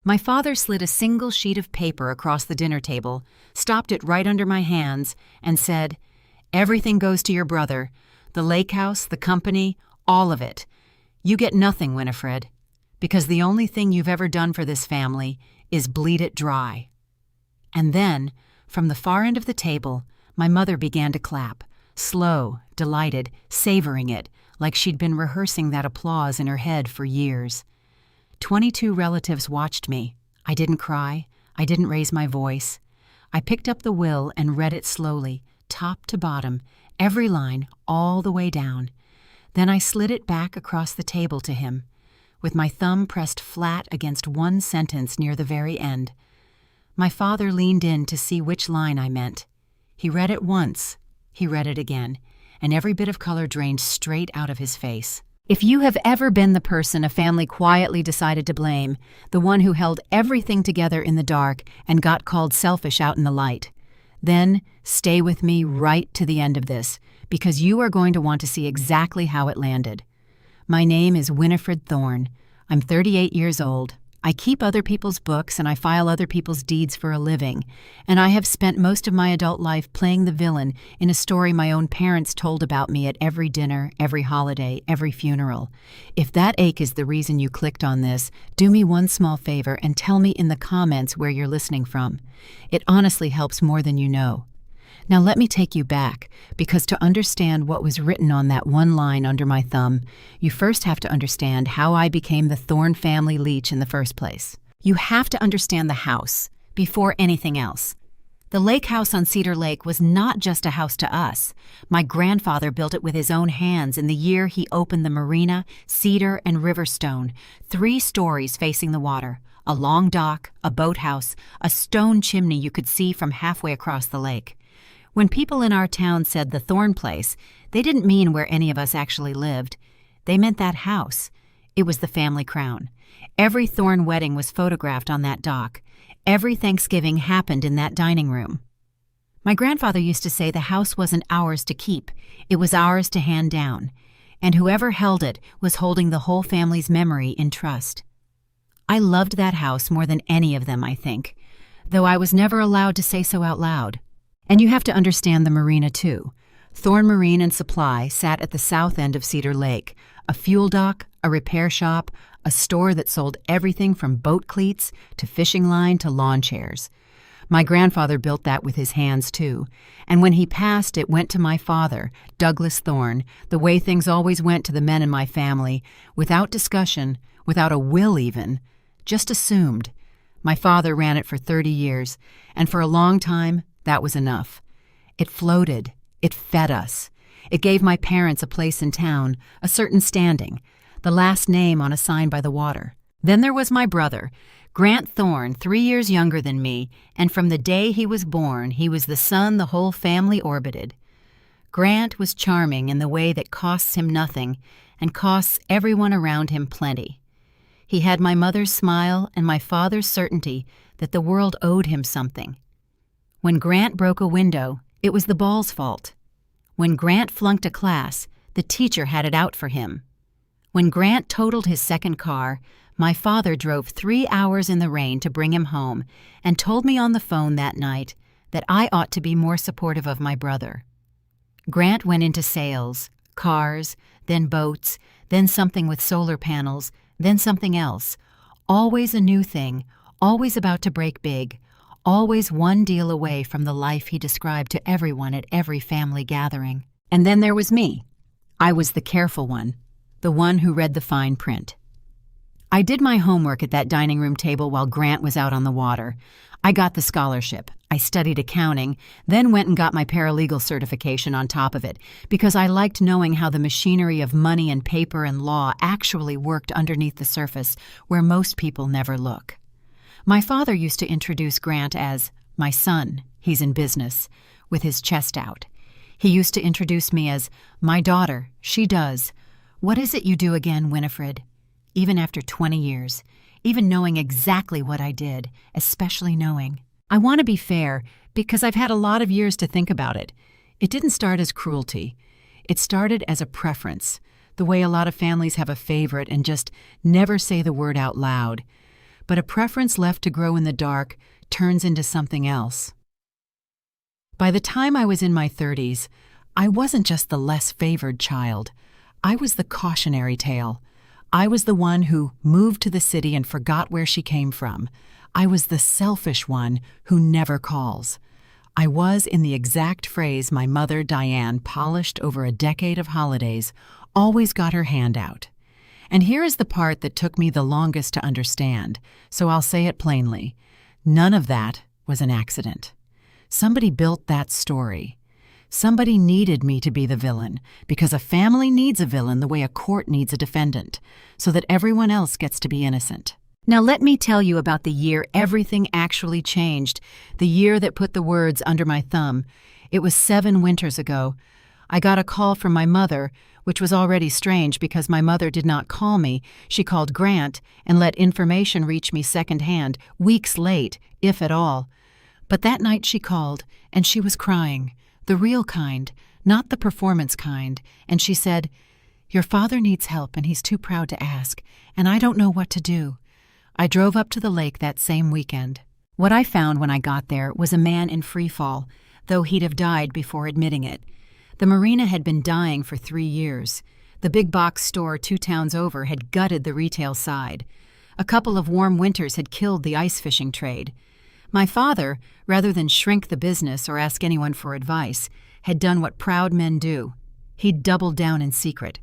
My father slid a single sheet of paper across the dinner table, stopped it right under my hands, and said, "Everything goes to your brother. The lake house, the company, all of it. You get nothing, Winifred, because the only thing you've ever done for this family is bleed it dry." And then, from the far end of the table, my mother began to clap, slow, delighted, savoring it, like she'd been rehearsing that applause in her head for years. 22 relatives watched me. I didn't cry. I didn't raise my voice. I picked up the will and read it slowly, top to bottom, every line, all the way down. Then I slid it back across the table to him, with my thumb pressed flat against one sentence near the very end. My father leaned in to see which line I meant. He read it once. He read it again, and every bit of color drained straight out of his face. If you have ever been the person a family quietly decided to blame, the one who held everything together in the dark and got called selfish out in the light, then stay with me right to the end of this, because you are going to want to see exactly how it landed. My name is Winifred Thorne. I'm 38 years old. I keep other people's books and I file other people's deeds for a living, and I have spent most of my adult life playing the villain in a story my own parents told about me at every dinner, every holiday, every funeral. If that ache is the reason you clicked on this, do me one small favor and tell me in the comments where you're listening from. It honestly helps more than you know. Now let me take you back, because to understand what was written on that one line under my thumb, you first have to understand how I became the Thorne family leech in the first place. You have to understand the house before anything else. The lake house on Cedar Lake was not just a house to us. My grandfather built it with his own hands in the year he opened the marina, Cedar, and Riverstone, 3 stories facing the water, a long dock, a boathouse, a stone chimney you could see from halfway across the lake. When people in our town said the Thorne place, they didn't mean where any of us actually lived. They meant that house. It was the family crown. Every Thorne wedding was photographed on that dock. Every Thanksgiving happened in that dining room. My grandfather used to say the house wasn't ours to keep. It was ours to hand down. And whoever held it was holding the whole family's memory in trust. I loved that house more than any of them, I think, though I was never allowed to say so out loud. And you have to understand the marina, too. Thorne Marine and Supply sat at the south end of Cedar Lake, a fuel dock, a repair shop, a store that sold everything from boat cleats to fishing line to lawn chairs. My grandfather built that with his hands, too, and when he passed, it went to my father, Douglas Thorne, the way things always went to the men in my family, without discussion, without a will even, just assumed. My father ran it for 30 years, and for a long time, that was enough. It floated. It fed us. It gave my parents a place in town, a certain standing, the last name on a sign by the water. Then there was my brother, Grant Thorne, 3 years younger than me, and from the day he was born, he was the son the whole family orbited. Grant was charming in the way that costs him nothing and costs everyone around him plenty. He had my mother's smile and my father's certainty that the world owed him something. When Grant broke a window, it was the ball's fault. When Grant flunked a class, the teacher had it out for him. When Grant totaled his second car, my father drove 3 hours in the rain to bring him home and told me on the phone that night that I ought to be more supportive of my brother. Grant went into sales, cars, then boats, then something with solar panels, then something else. Always a new thing, always about to break big, always one deal away from the life he described to everyone at every family gathering. And then there was me. I was the careful one, the one who read the fine print. I did my homework at that dining room table while Grant was out on the water. I got the scholarship. I studied accounting, then went and got my paralegal certification on top of it, because I liked knowing how the machinery of money and paper and law actually worked underneath the surface, where most people never look. My father used to introduce Grant as, "My son, he's in business," with his chest out. He used to introduce me as, "My daughter, she does. What is it you do again, Winifred?" Even after 20 years, even knowing exactly what I did, especially knowing. I want to be fair, because I've had a lot of years to think about it. It didn't start as cruelty. It started as a preference, the way a lot of families have a favorite and just never say the word out loud. but a preference left to grow in the dark turns into something else. By the time I was in my 30s, I wasn't just the less favored child. I was the cautionary tale. I was the one who moved to the city and forgot where she came from. I was the selfish one who never calls. I was, in the exact phrase my mother, Diane, polished over a decade of holidays, always got her hand out. And here is the part that took me the longest to understand, so I'll say it plainly. None of that was an accident. Somebody built that story. Somebody needed me to be the villain, because a family needs a villain the way a court needs a defendant, so that everyone else gets to be innocent. Now let me tell you about the year everything actually changed, the year that put the words under my thumb. It was 7 winters ago. I got a call from my mother, which was already strange because my mother did not call me. She called Grant and let information reach me secondhand, weeks late, if at all. But that night she called, and she was crying. The real kind, not the performance kind, and she said, "Your father needs help and he's too proud to ask, and I don't know what to do." I drove up to the lake that same weekend. What I found when I got there was a man in free fall, though he'd have died before admitting it. The marina had been dying for 3 years. The big box store 2 towns over had gutted the retail side. A couple of warm winters had killed the ice fishing trade. My father, rather than shrink the business or ask anyone for advice, had done what proud men do. He'd doubled down in secret.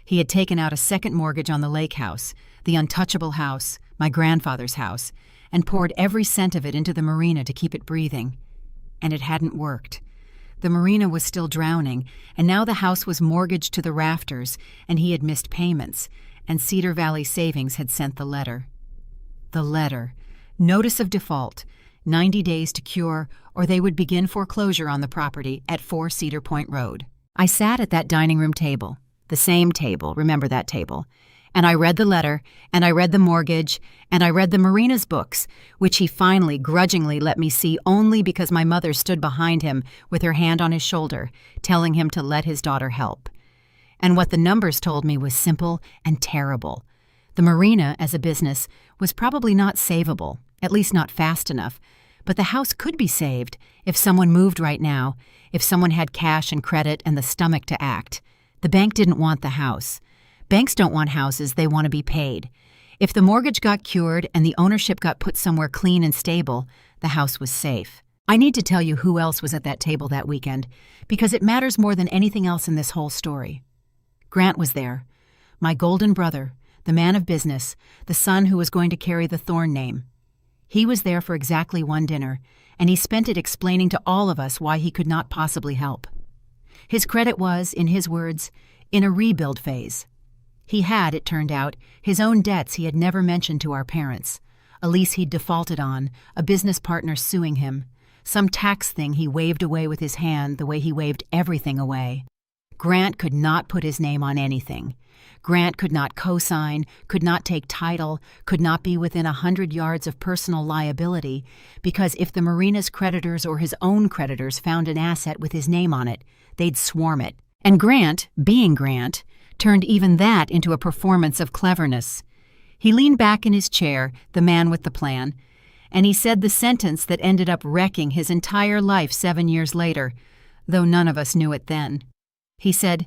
He had taken out a second mortgage on the lake house, the untouchable house, my grandfather's house, and poured every cent of it into the marina to keep it breathing. And it hadn't worked. The marina was still drowning, and now the house was mortgaged to the rafters, and he had missed payments, and Cedar Valley Savings had sent the letter. The letter. Notice of default. 90 days to cure, or they would begin foreclosure on the property at 4 Cedar Point Road. I sat at that dining room table, the same table, remember that table, and I read the letter, and I read the mortgage, and I read the marina's books, which he finally grudgingly let me see only because my mother stood behind him with her hand on his shoulder, telling him to let his daughter help. And what the numbers told me was simple and terrible. The marina, as a business, was probably not savable, at least not fast enough, but the house could be saved if someone moved right now, if someone had cash and credit and the stomach to act. The bank didn't want the house. Banks don't want houses, they want to be paid. If the mortgage got cured and the ownership got put somewhere clean and stable, the house was safe. I need to tell you who else was at that table that weekend, because it matters more than anything else in this whole story. Grant was there, my golden brother, the man of business, the son who was going to carry the Thorne name. He was there for exactly 1 dinner, and he spent it explaining to all of us why he could not possibly help. His credit was, in his words, in a rebuild phase. He had, it turned out, his own debts he had never mentioned to our parents, a lease he'd defaulted on, a business partner suing him, some tax thing he waved away with his hand the way he waved everything away. Grant could not put his name on anything. Grant could not co-sign, could not take title, could not be within 100 yards of personal liability, because if the marina's creditors or his own creditors found an asset with his name on it, they'd swarm it. And Grant, being Grant, turned even that into a performance of cleverness. He leaned back in his chair, the man with the plan, and he said the sentence that ended up wrecking his entire life 7 years later, though none of us knew it then. He said,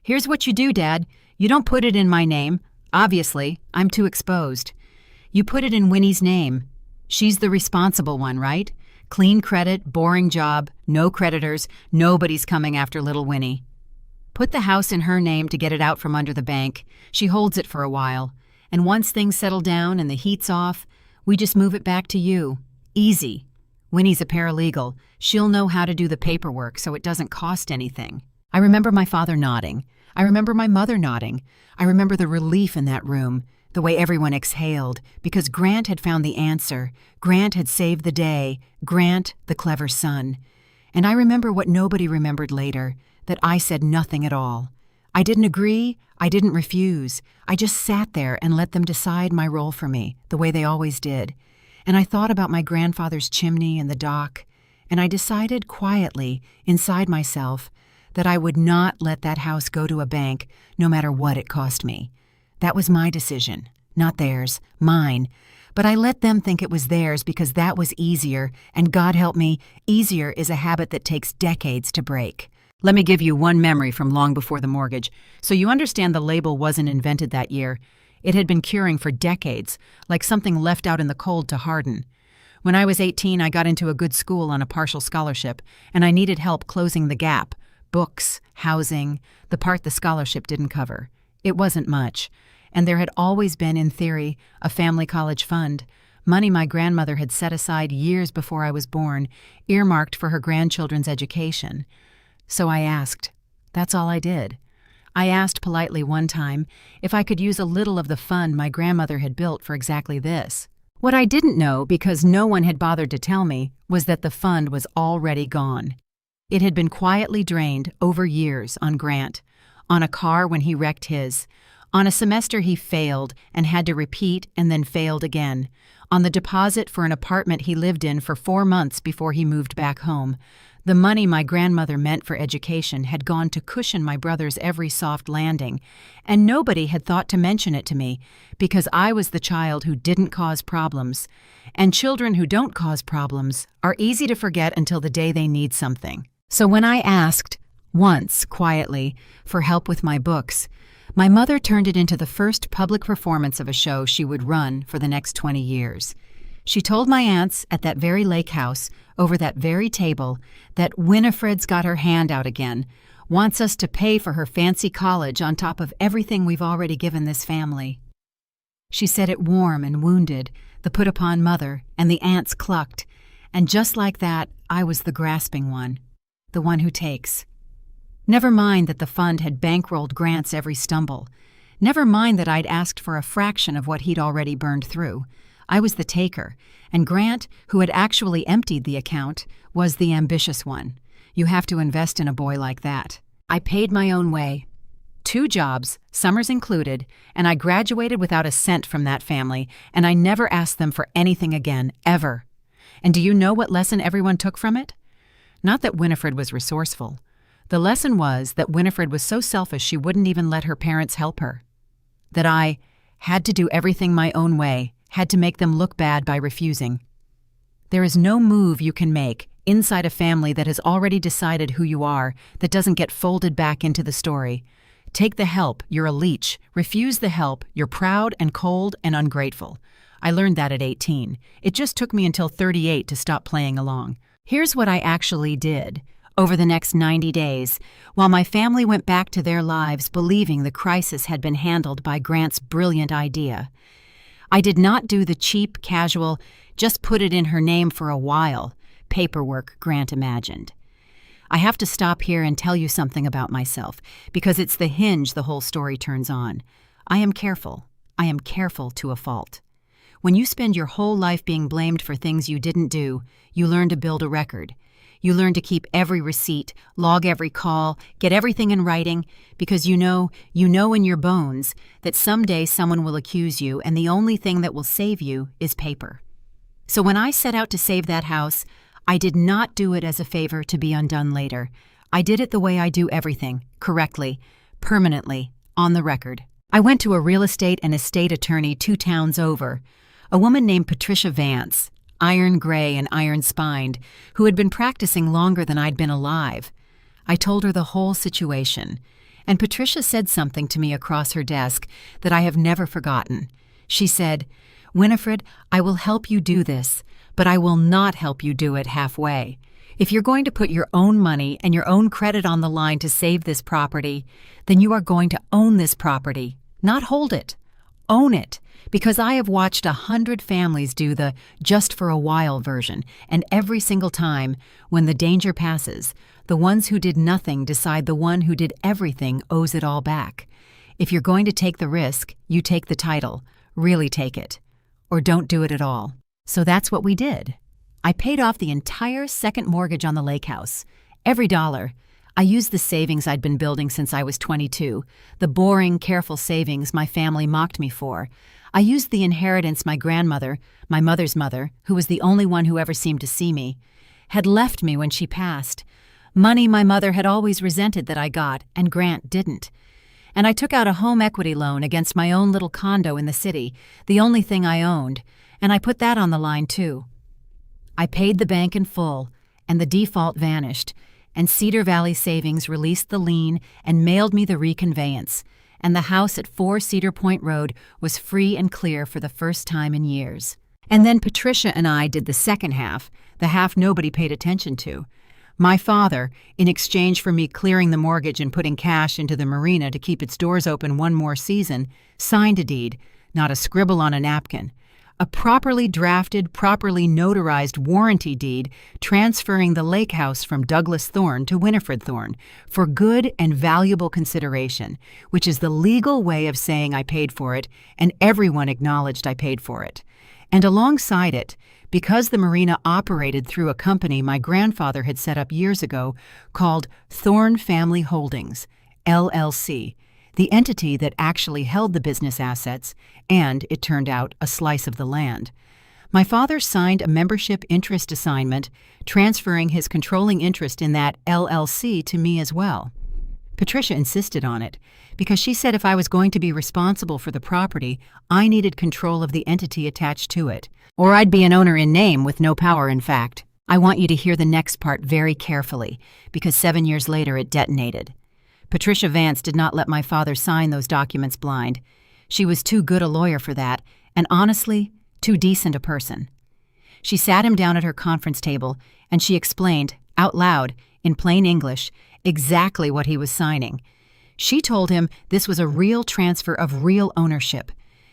"Here's what you do, Dad. You don't put it in my name. Obviously, I'm too exposed. You put it in Winnie's name. She's the responsible one, right? Clean credit, boring job, no creditors, nobody's coming after little Winnie. Put the house in her name to get it out from under the bank. She holds it for a while. And once things settle down and the heat's off, we just move it back to you. Easy. Winnie's a paralegal. She'll know how to do the paperwork so it doesn't cost anything." I remember my father nodding. I remember my mother nodding. I remember the relief in that room, the way everyone exhaled, because Grant had found the answer. Grant had saved the day. Grant, the clever son. And I remember what nobody remembered later, that I said nothing at all. I didn't agree. I didn't refuse. I just sat there and let them decide my role for me, the way they always did. And I thought about my grandfather's chimney and the dock, and I decided quietly, inside myself, that I would not let that house go to a bank no matter what it cost me. That was my decision, not theirs, mine. But I let them think it was theirs because that was easier, and God help me, easier is a habit that takes decades to break. Let me give you one memory from long before the mortgage, so you understand the label wasn't invented that year. It had been curing for decades, like something left out in the cold to harden. When I was 18, I got into a good school on a partial scholarship, and I needed help closing the gap. Books, housing, the part the scholarship didn't cover. It wasn't much, and there had always been, in theory, a family college fund, money my grandmother had set aside years before I was born, earmarked for her grandchildren's education. So I asked. That's all I did. I asked politely one time if I could use a little of the fund my grandmother had built for exactly this. What I didn't know, because no one had bothered to tell me, was that the fund was already gone. It had been quietly drained over years on Grant, on a car when he wrecked his, on a semester he failed and had to repeat and then failed again, on the deposit for an apartment he lived in for 4 months before he moved back home. The money my grandmother meant for education had gone to cushion my brother's every soft landing, and nobody had thought to mention it to me because I was the child who didn't cause problems, and children who don't cause problems are easy to forget until the day they need something. So when I asked, once quietly, for help with my books, my mother turned it into the first public performance of a show she would run for the next 20 years. She told my aunts at that very lake house, over that very table, that Winifred's got her hand out again, wants us to pay for her fancy college on top of everything we've already given this family. She said it warm and wounded, the put-upon mother, and the aunts clucked, and just like that, I was the grasping one, the one who takes. Never mind that the fund had bankrolled Grant's every stumble. Never mind that I'd asked for a fraction of what he'd already burned through. I was the taker, and Grant, who had actually emptied the account, was the ambitious one. You have to invest in a boy like that. I paid my own way. 2 jobs, summers included, and I graduated without a cent from that family, and I never asked them for anything again, ever. And do you know what lesson everyone took from it? Not that Winifred was resourceful. The lesson was that Winifred was so selfish she wouldn't even let her parents help her. That I had to do everything my own way, had to make them look bad by refusing. There is no move you can make inside a family that has already decided who you are that doesn't get folded back into the story. Take the help, you're a leech. Refuse the help, you're proud and cold and ungrateful. I learned that at 18. It just took me until 38 to stop playing along. Here's what I actually did. Over the next 90 days, while my family went back to their lives believing the crisis had been handled by Grant's brilliant idea, I did not do the cheap, casual, just put it in her name for a while paperwork Grant imagined. I have to stop here and tell you something about myself, because it's the hinge the whole story turns on. I am careful. I am careful to a fault. When you spend your whole life being blamed for things you didn't do, you learn to build a record. You learn to keep every receipt, log every call, get everything in writing, because you know in your bones that someday someone will accuse you and the only thing that will save you is paper. So when I set out to save that house, I did not do it as a favor to be undone later. I did it the way I do everything, correctly, permanently, on the record. I went to a real estate and estate attorney 2 towns over, a woman named Patricia Vance, iron gray and iron-spined, who had been practicing longer than I'd been alive. I told her the whole situation, and Patricia said something to me across her desk that I have never forgotten. She said, "Winifred, I will help you do this, but I will not help you do it halfway. If you're going to put your own money and your own credit on the line to save this property, then you are going to own this property, not hold it. Own it. Because I have watched 100 families do the just for a while version, and every single time, when the danger passes, the ones who did nothing decide the one who did everything owes it all back. If you're going to take the risk, you take the title, really take it, or don't do it at all." So that's what we did. I paid off the entire second mortgage on the lake house, every dollar. I used the savings I'd been building since I was 22, the boring, careful savings my family mocked me for. I used the inheritance my grandmother, my mother's mother, who was the only one who ever seemed to see me, had left me when she passed. Money my mother had always resented that I got, and Grant didn't. And I took out a home equity loan against my own little condo in the city, the only thing I owned, And I put that on the line too. I paid the bank in full, and the default vanished, and Cedar Valley Savings released the lien and mailed me the reconveyance, and the house at 4 Cedar Point Road was free and clear for the first time in years. And then Patricia and I did the second half, the half nobody paid attention to. My father, in exchange for me clearing the mortgage and putting cash into the marina to keep its doors open one more season, signed a deed, not a scribble on a napkin. A properly drafted, properly notarized warranty deed transferring the lake house from Douglas Thorne to Winifred Thorne for good and valuable consideration, which is the legal way of saying I paid for it, and everyone acknowledged I paid for it. And alongside it, because the marina operated through a company my grandfather had set up years ago called Thorne Family Holdings, LLC, the entity that actually held the business assets and, it turned out, a slice of the land. My father signed a membership interest assignment, transferring his controlling interest in that LLC to me as well. Patricia insisted on it, because she said if I was going to be responsible for the property, I needed control of the entity attached to it, or I'd be an owner in name with no power in fact. I want you to hear the next part very carefully, because 7 years later it detonated. Patricia Vance did not let my father sign those documents blind. She was too good a lawyer for that, and honestly, too decent a person. She sat him down at her conference table, and she explained, out loud, in plain English, exactly what he was signing. She told him this was a real transfer of real ownership.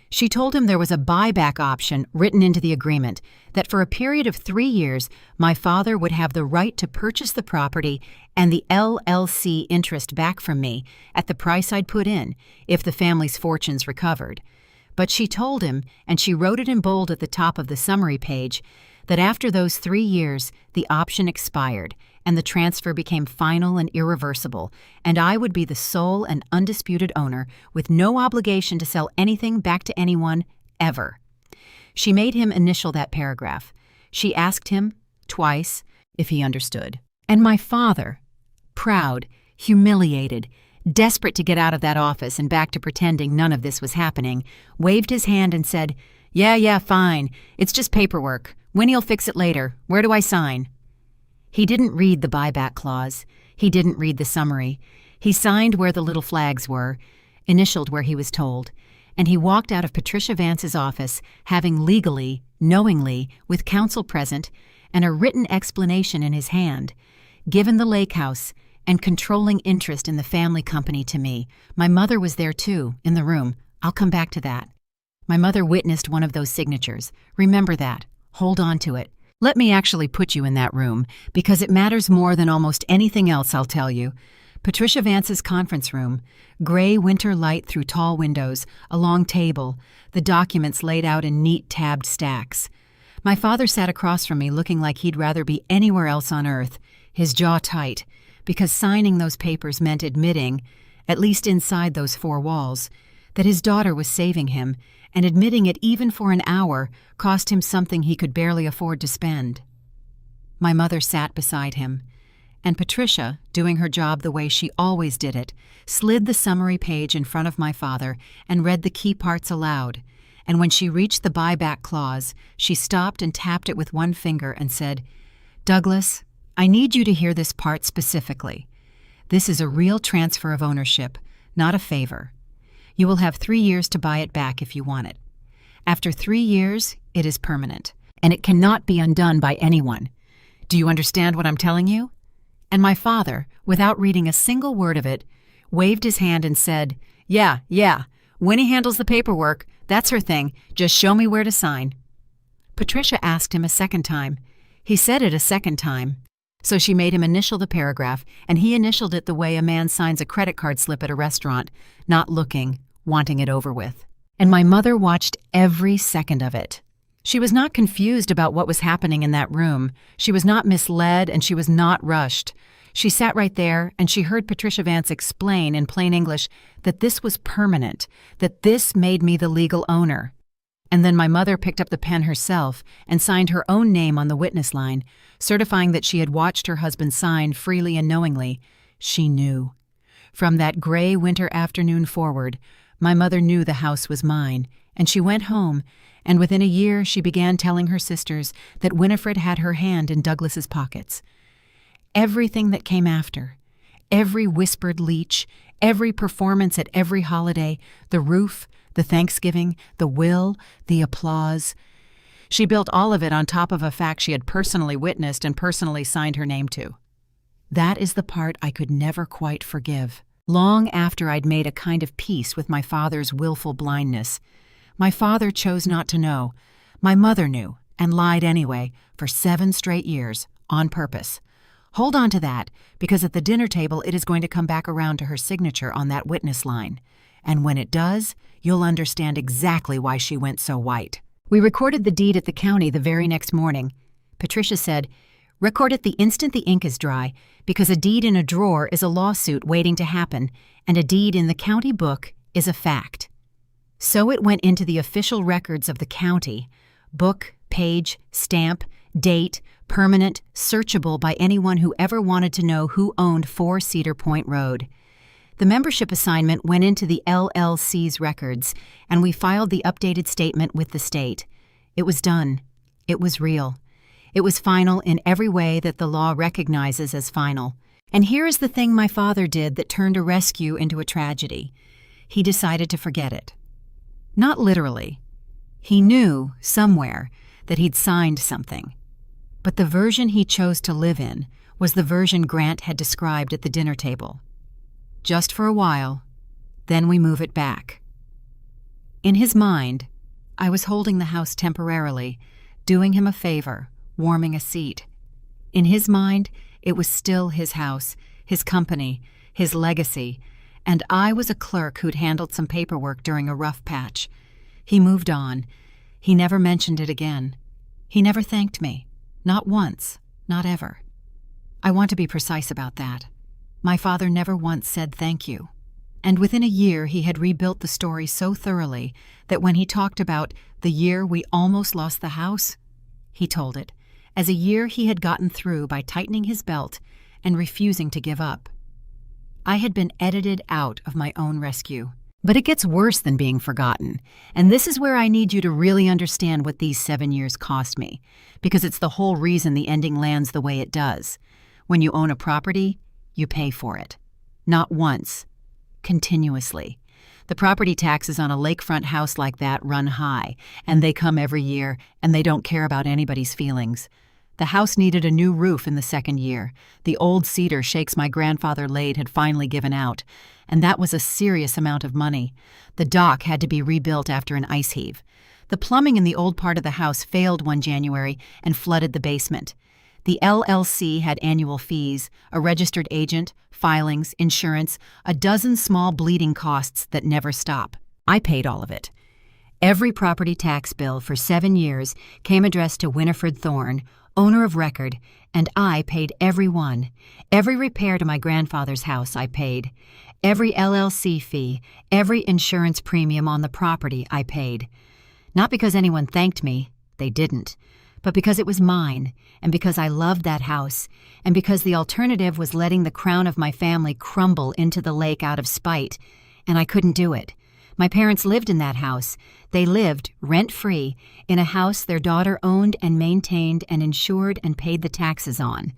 She told him there was a buyback option written into the agreement, that for a period of 3 years, my father would have the right to purchase the property and the LLC interest back from me at the price I'd put in, if the family's fortunes recovered. But she told him, and she wrote it in bold at the top of the summary page, that after those 3 years, the option expired, and the transfer became final and irreversible, and I would be the sole and undisputed owner with no obligation to sell anything back to anyone, ever. She made him initial that paragraph. She asked him, twice, if he understood. And my father, proud, humiliated, desperate to get out of that office and back to pretending none of this was happening, waved his hand and said, Yeah, fine. It's just paperwork. Winnie'll fix it later. Where do I sign?" He didn't read the buyback clause. He didn't read the summary. He signed where the little flags were, initialed where he was told, and he walked out of Patricia Vance's office, having legally, knowingly, with counsel present, and a written explanation in his hand, given the lake house and controlling interest in the family company to me. My mother was there too, in the room. I'll come back to that. My mother witnessed one of those signatures. Remember that. Hold on to it. Let me actually put you in that room, because it matters more than almost anything else I'll tell you. Patricia Vance's conference room, gray winter light through tall windows, a long table, the documents laid out in neat tabbed stacks. My father sat across from me looking like he'd rather be anywhere else on earth, his jaw tight, because signing those papers meant admitting, at least inside those 4 walls, that his daughter was saving him, and admitting it even for an hour cost him something he could barely afford to spend. My mother sat beside him, and Patricia, doing her job the way she always did it, slid the summary page in front of my father and read the key parts aloud, and when she reached the buyback clause, she stopped and tapped it with one finger and said, "Douglas, I need you to hear this part specifically. This is a real transfer of ownership, not a favor. You will have 3 years to buy it back if you want it. After 3 years, it is permanent, and it cannot be undone by anyone. Do you understand what I'm telling you?" And my father, without reading a single word of it, waved his hand and said, Yeah. Winnie handles the paperwork. That's her thing. Just show me where to sign." Patricia asked him a second time. He said it a second time. So she made him initial the paragraph, and he initialed it the way a man signs a credit card slip at a restaurant, not looking, wanting it over with. And my mother watched every second of it. She was not confused about what was happening in that room. She was not misled, and she was not rushed. She sat right there, and she heard Patricia Vance explain in plain English that this was permanent, that this made me the legal owner. And then my mother picked up the pen herself and signed her own name on the witness line, certifying that she had watched her husband sign freely and knowingly. She knew. From that gray winter afternoon forward, my mother knew the house was mine, And she went home, and within a year she began telling her sisters that Winifred had her hand in Douglas's pockets. Everything that came after, every whispered leech, every performance at every holiday, the roof, the Thanksgiving, the will, the applause. She built all of it on top of a fact she had personally witnessed and personally signed her name to. That is the part I could never quite forgive. Long after I'd made a kind of peace with my father's willful blindness, my father chose not to know. My mother knew, and lied anyway, for 7 straight years, on purpose. Hold on to that, because at the dinner table it is going to come back around to her signature on that witness line. And when it does, you'll understand exactly why she went so white. We recorded the deed at the county the very next morning. Patricia said, "Record it the instant the ink is dry, because a deed in a drawer is a lawsuit waiting to happen, and a deed in the county book is a fact." So it went into the official records of the county, book, page, stamp, date, permanent, searchable by anyone who ever wanted to know who owned 4 Cedar Point Road. The membership assignment went into the LLC's records, and we filed the updated statement with the state. It was done. It was real. It was final in every way that the law recognizes as final. And here is the thing my father did that turned a rescue into a tragedy. He decided to forget it. Not literally. He knew, somewhere, that he'd signed something. But the version he chose to live in was the version Grant had described at the dinner table. Just for a while, then we move it back. In his mind, I was holding the house temporarily, doing him a favor, warming a seat. In his mind, it was still his house, his company, his legacy, and I was a clerk who'd handled some paperwork during a rough patch. He moved on. He never mentioned it again. He never thanked me. Not once. Not ever. I want to be precise about that. My father never once said thank you. And within a year he had rebuilt the story so thoroughly that when he talked about the year we almost lost the house, he told it as a year he had gotten through by tightening his belt and refusing to give up. I had been edited out of my own rescue. But it gets worse than being forgotten, and this is where I need you to really understand what these 7 years cost me, because it's the whole reason the ending lands the way it does. When you own a property, you pay for it. Not once. Continuously. The property taxes on a lakefront house like that run high, and they come every year, and they don't care about anybody's feelings. The house needed a new roof in the 2nd year. The old cedar shakes my grandfather laid had finally given out, and that was a serious amount of money. The dock had to be rebuilt after an ice heave. The plumbing in the old part of the house failed one January and flooded the basement. The LLC had annual fees, a registered agent, filings, insurance, a dozen small bleeding costs that never stop. I paid all of it. Every property tax bill for 7 years came addressed to Winifred Thorne, owner of record, and I paid every one. Every repair to my grandfather's house I paid. Every LLC fee, every insurance premium on the property I paid. Not because anyone thanked me, they didn't, but because it was mine, and because I loved that house, and because the alternative was letting the crown of my family crumble into the lake out of spite, and I couldn't do it. My parents lived in that house. They lived, rent-free, in a house their daughter owned and maintained and insured and paid the taxes on.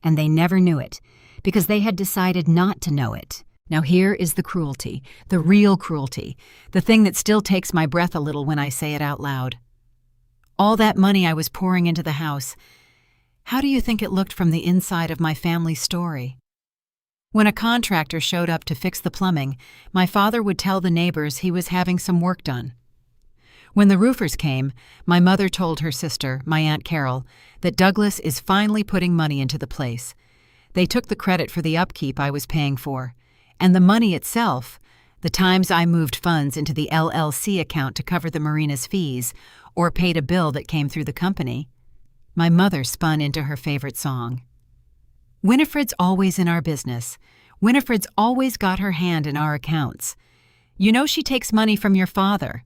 And they never knew it, because they had decided not to know it. Now here is the cruelty, the real cruelty, the thing that still takes my breath a little when I say it out loud. All that money I was pouring into the house, how do you think it looked from the inside of my family story? When a contractor showed up to fix the plumbing, my father would tell the neighbors he was having some work done. When the roofers came, my mother told her sister, my Aunt Carol, that Douglas is finally putting money into the place. They took the credit for the upkeep I was paying for. And the money itself, the times I moved funds into the LLC account to cover the marina's fees, or paid a bill that came through the company, my mother spun into her favorite song. Winifred's always in our business. Winifred's always got her hand in our accounts. You know she takes money from your father.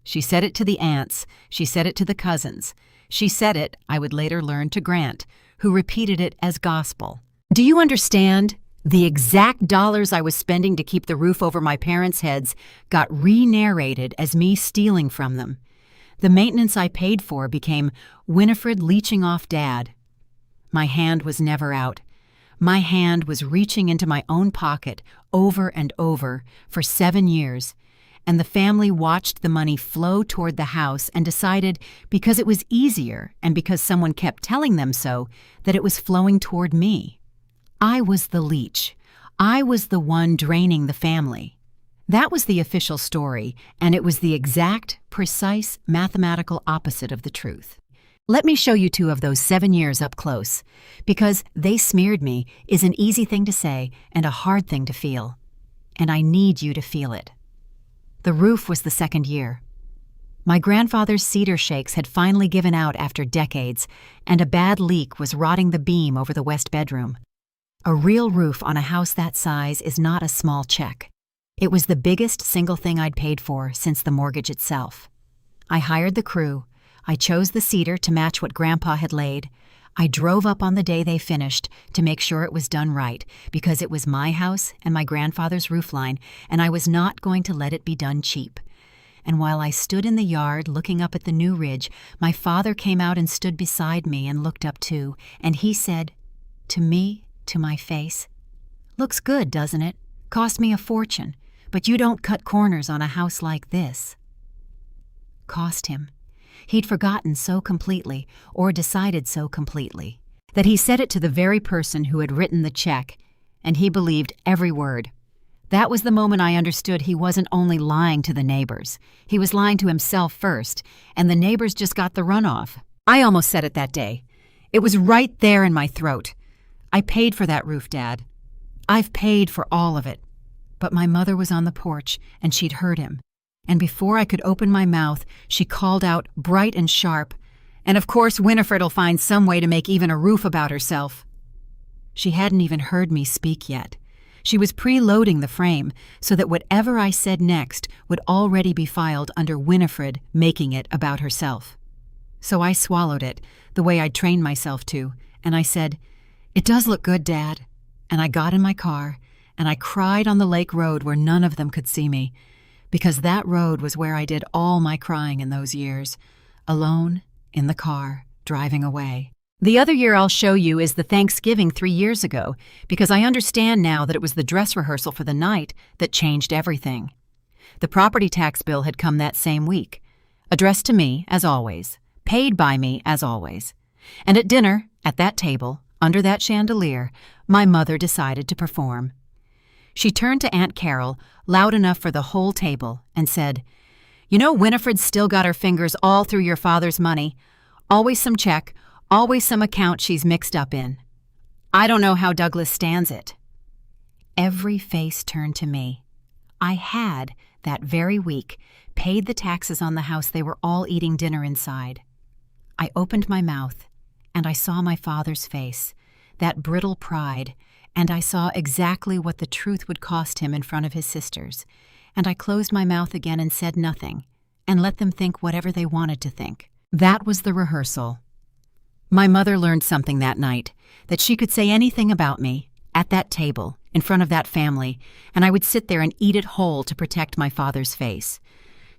She said it to the aunts. She said it to the cousins. She said it, I would later learn, to Grant, who repeated it as gospel. Do you understand? The exact dollars I was spending to keep the roof over my parents' heads got re-narrated as me stealing from them. The maintenance I paid for became Winifred leeching off Dad. My hand was never out. My hand was reaching into my own pocket over and over for 7 years, and the family watched the money flow toward the house and decided, because it was easier and because someone kept telling them so, that it was flowing toward me. I was the leech. I was the one draining the family. That was the official story, and it was the exact, precise, mathematical opposite of the truth. Let me show you 2 of those 7 years up close, because "they smeared me" is an easy thing to say and a hard thing to feel. And I need you to feel it. The roof was the 2nd year. My grandfather's cedar shakes had finally given out after decades, and a bad leak was rotting the beam over the west bedroom. A real roof on a house that size is not a small check. It was the biggest single thing I'd paid for since the mortgage itself. I hired the crew. I chose the cedar to match what Grandpa had laid. I drove up on the day they finished to make sure it was done right, because it was my house and my grandfather's roofline, and I was not going to let it be done cheap. And while I stood in the yard looking up at the new ridge, my father came out and stood beside me and looked up too, and he said, to me, to my face, "Looks good, doesn't it? Cost me a fortune, but you don't cut corners on a house like this." Cost him. He'd forgotten so completely, or decided so completely, that he said it to the very person who had written the check, and he believed every word. That was the moment I understood he wasn't only lying to the neighbors. He was lying to himself first, and the neighbors just got the runoff. I almost said it that day. It was right there in my throat. I paid for that roof, Dad. I've paid for all of it. But my mother was on the porch, and she'd heard him. And before I could open my mouth, she called out, bright and sharp, "And of course Winifred'll find some way to make even a roof about herself." She hadn't even heard me speak yet. She was preloading the frame so that whatever I said next would already be filed under Winifred making it about herself. So I swallowed it, the way I'd trained myself to, and I said, "It does look good, Dad." And I got in my car, and I cried on the lake road where none of them could see me, because that road was where I did all my crying in those years, alone, in the car, driving away. The other year I'll show you is the Thanksgiving 3 years ago, because I understand now that it was the dress rehearsal for the night that changed everything. The property tax bill had come that same week, addressed to me, as always, paid by me, as always. And at dinner, at that table, under that chandelier, my mother decided to perform. She turned to Aunt Carol, loud enough for the whole table, and said, "You know Winifred's still got her fingers all through your father's money. Always some check, always some account she's mixed up in. I don't know how Douglas stands it." Every face turned to me. I had, that very week, paid the taxes on the house they were all eating dinner inside. I opened my mouth, and I saw my father's face, that brittle pride, and I saw exactly what the truth would cost him in front of his sisters, and I closed my mouth again and said nothing, and let them think whatever they wanted to think. That was the rehearsal. My mother learned something that night, that she could say anything about me, at that table, in front of that family, and I would sit there and eat it whole to protect my father's face.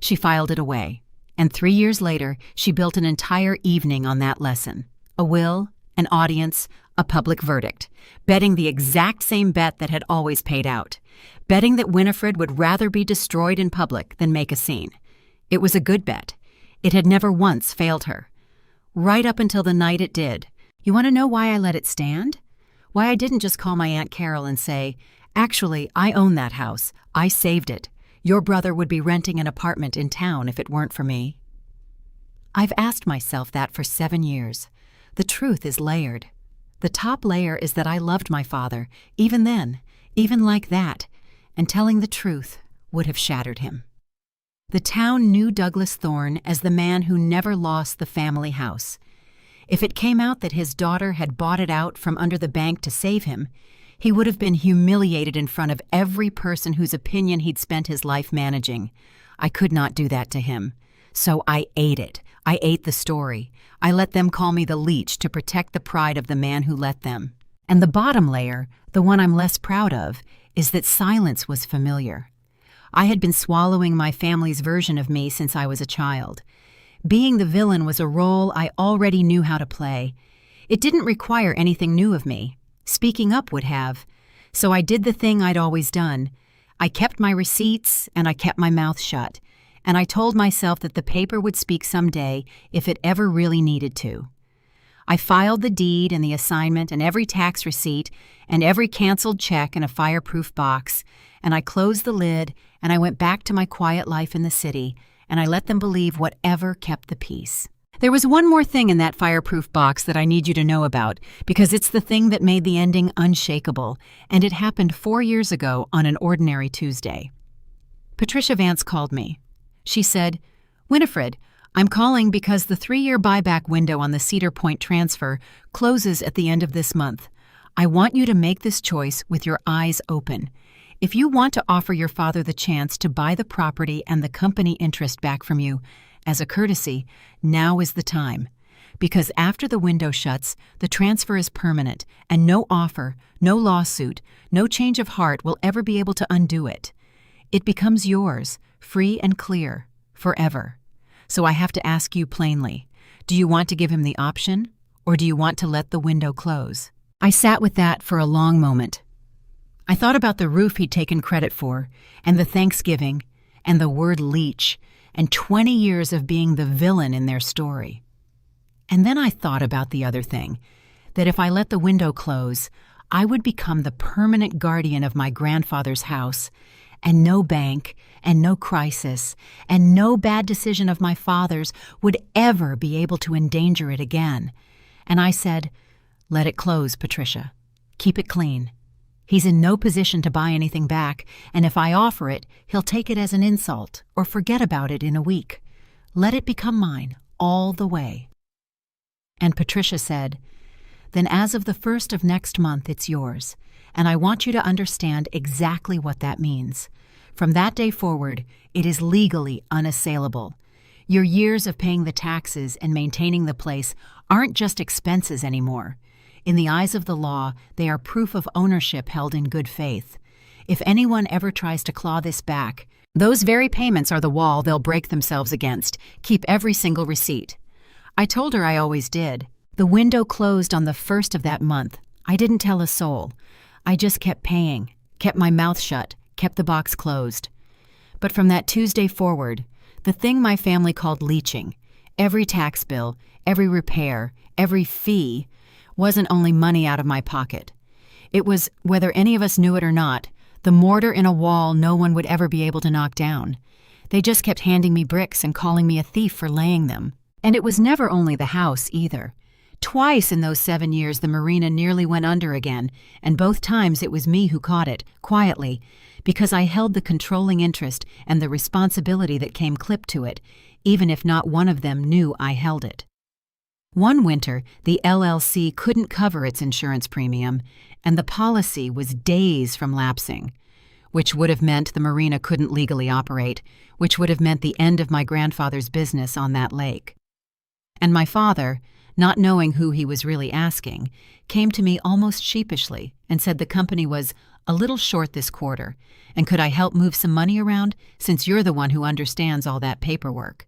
She filed it away, and 3 years later, she built an entire evening on that lesson. A will, an audience, a public verdict, betting the exact same bet that had always paid out, betting that Winifred would rather be destroyed in public than make a scene. It was a good bet. It had never once failed her. Right up until the night it did. You want to know why I let it stand? Why I didn't just call my Aunt Carol and say, "Actually, I own that house. I saved it. Your brother would be renting an apartment in town if it weren't for me." I've asked myself that for 7 years. The truth is layered. The top layer is that I loved my father, even then, even like that, and telling the truth would have shattered him. The town knew Douglas Thorne as the man who never lost the family house. If it came out that his daughter had bought it out from under the bank to save him, he would have been humiliated in front of every person whose opinion he'd spent his life managing. I could not do that to him. So I ate it. I ate the story. I let them call me the leech to protect the pride of the man who let them. And the bottom layer, the one I'm less proud of, is that silence was familiar. I had been swallowing my family's version of me since I was a child. Being the villain was a role I already knew how to play. It didn't require anything new of me. Speaking up would have. So I did the thing I'd always done. I kept my receipts and I kept my mouth shut. And I told myself that the paper would speak someday if it ever really needed to. I filed the deed and the assignment and every tax receipt and every canceled check in a fireproof box, and I closed the lid and I went back to my quiet life in the city, and I let them believe whatever kept the peace. There was one more thing in that fireproof box that I need you to know about, because it's the thing that made the ending unshakable, and it happened 4 years ago on an ordinary Tuesday. Patricia Vance called me. She said, "Winifred, I'm calling because the 3-year buyback window on the Cedar Point transfer closes at the end of this month. I want you to make this choice with your eyes open. If you want to offer your father the chance to buy the property and the company interest back from you, as a courtesy, now is the time. Because after the window shuts, the transfer is permanent, and no offer, no lawsuit, no change of heart will ever be able to undo it. It becomes yours, free and clear, forever. So I have to ask you plainly, do you want to give him the option, or do you want to let the window close?" I sat with that for a long moment. I thought about the roof he'd taken credit for, and the Thanksgiving, and the word leech, and 20 years of being the villain in their story. And then I thought about the other thing, that if I let the window close, I would become the permanent guardian of my grandfather's house, and no bank, and no crisis, and no bad decision of my father's would ever be able to endanger it again. And I said, "Let it close, Patricia. Keep it clean. He's in no position to buy anything back, and if I offer it, he'll take it as an insult or forget about it in a week. Let it become mine all the way." And Patricia said, "Then as of the 1st of next month, it's yours, and I want you to understand exactly what that means. From that day forward, it is legally unassailable. Your years of paying the taxes and maintaining the place aren't just expenses anymore. In the eyes of the law, they are proof of ownership held in good faith. If anyone ever tries to claw this back, those very payments are the wall they'll break themselves against. Keep every single receipt." I told her I always did. The window closed on the 1st of that month. I didn't tell a soul. I just kept paying, kept my mouth shut, kept the box closed. But from that Tuesday forward, the thing my family called leeching, every tax bill, every repair, every fee, wasn't only money out of my pocket. It was, whether any of us knew it or not, the mortar in a wall no one would ever be able to knock down. They just kept handing me bricks and calling me a thief for laying them. And it was never only the house, either. Twice in those 7 years the marina nearly went under again, and both times it was me who caught it, quietly, because I held the controlling interest and the responsibility that came clipped to it, even if not one of them knew I held it. One winter, the LLC couldn't cover its insurance premium, and the policy was days from lapsing, which would have meant the marina couldn't legally operate, which would have meant the end of my grandfather's business on that lake. And my father, not knowing who he was really asking, came to me almost sheepishly and said the company was a little short this quarter, and could I help move some money around since you're the one who understands all that paperwork.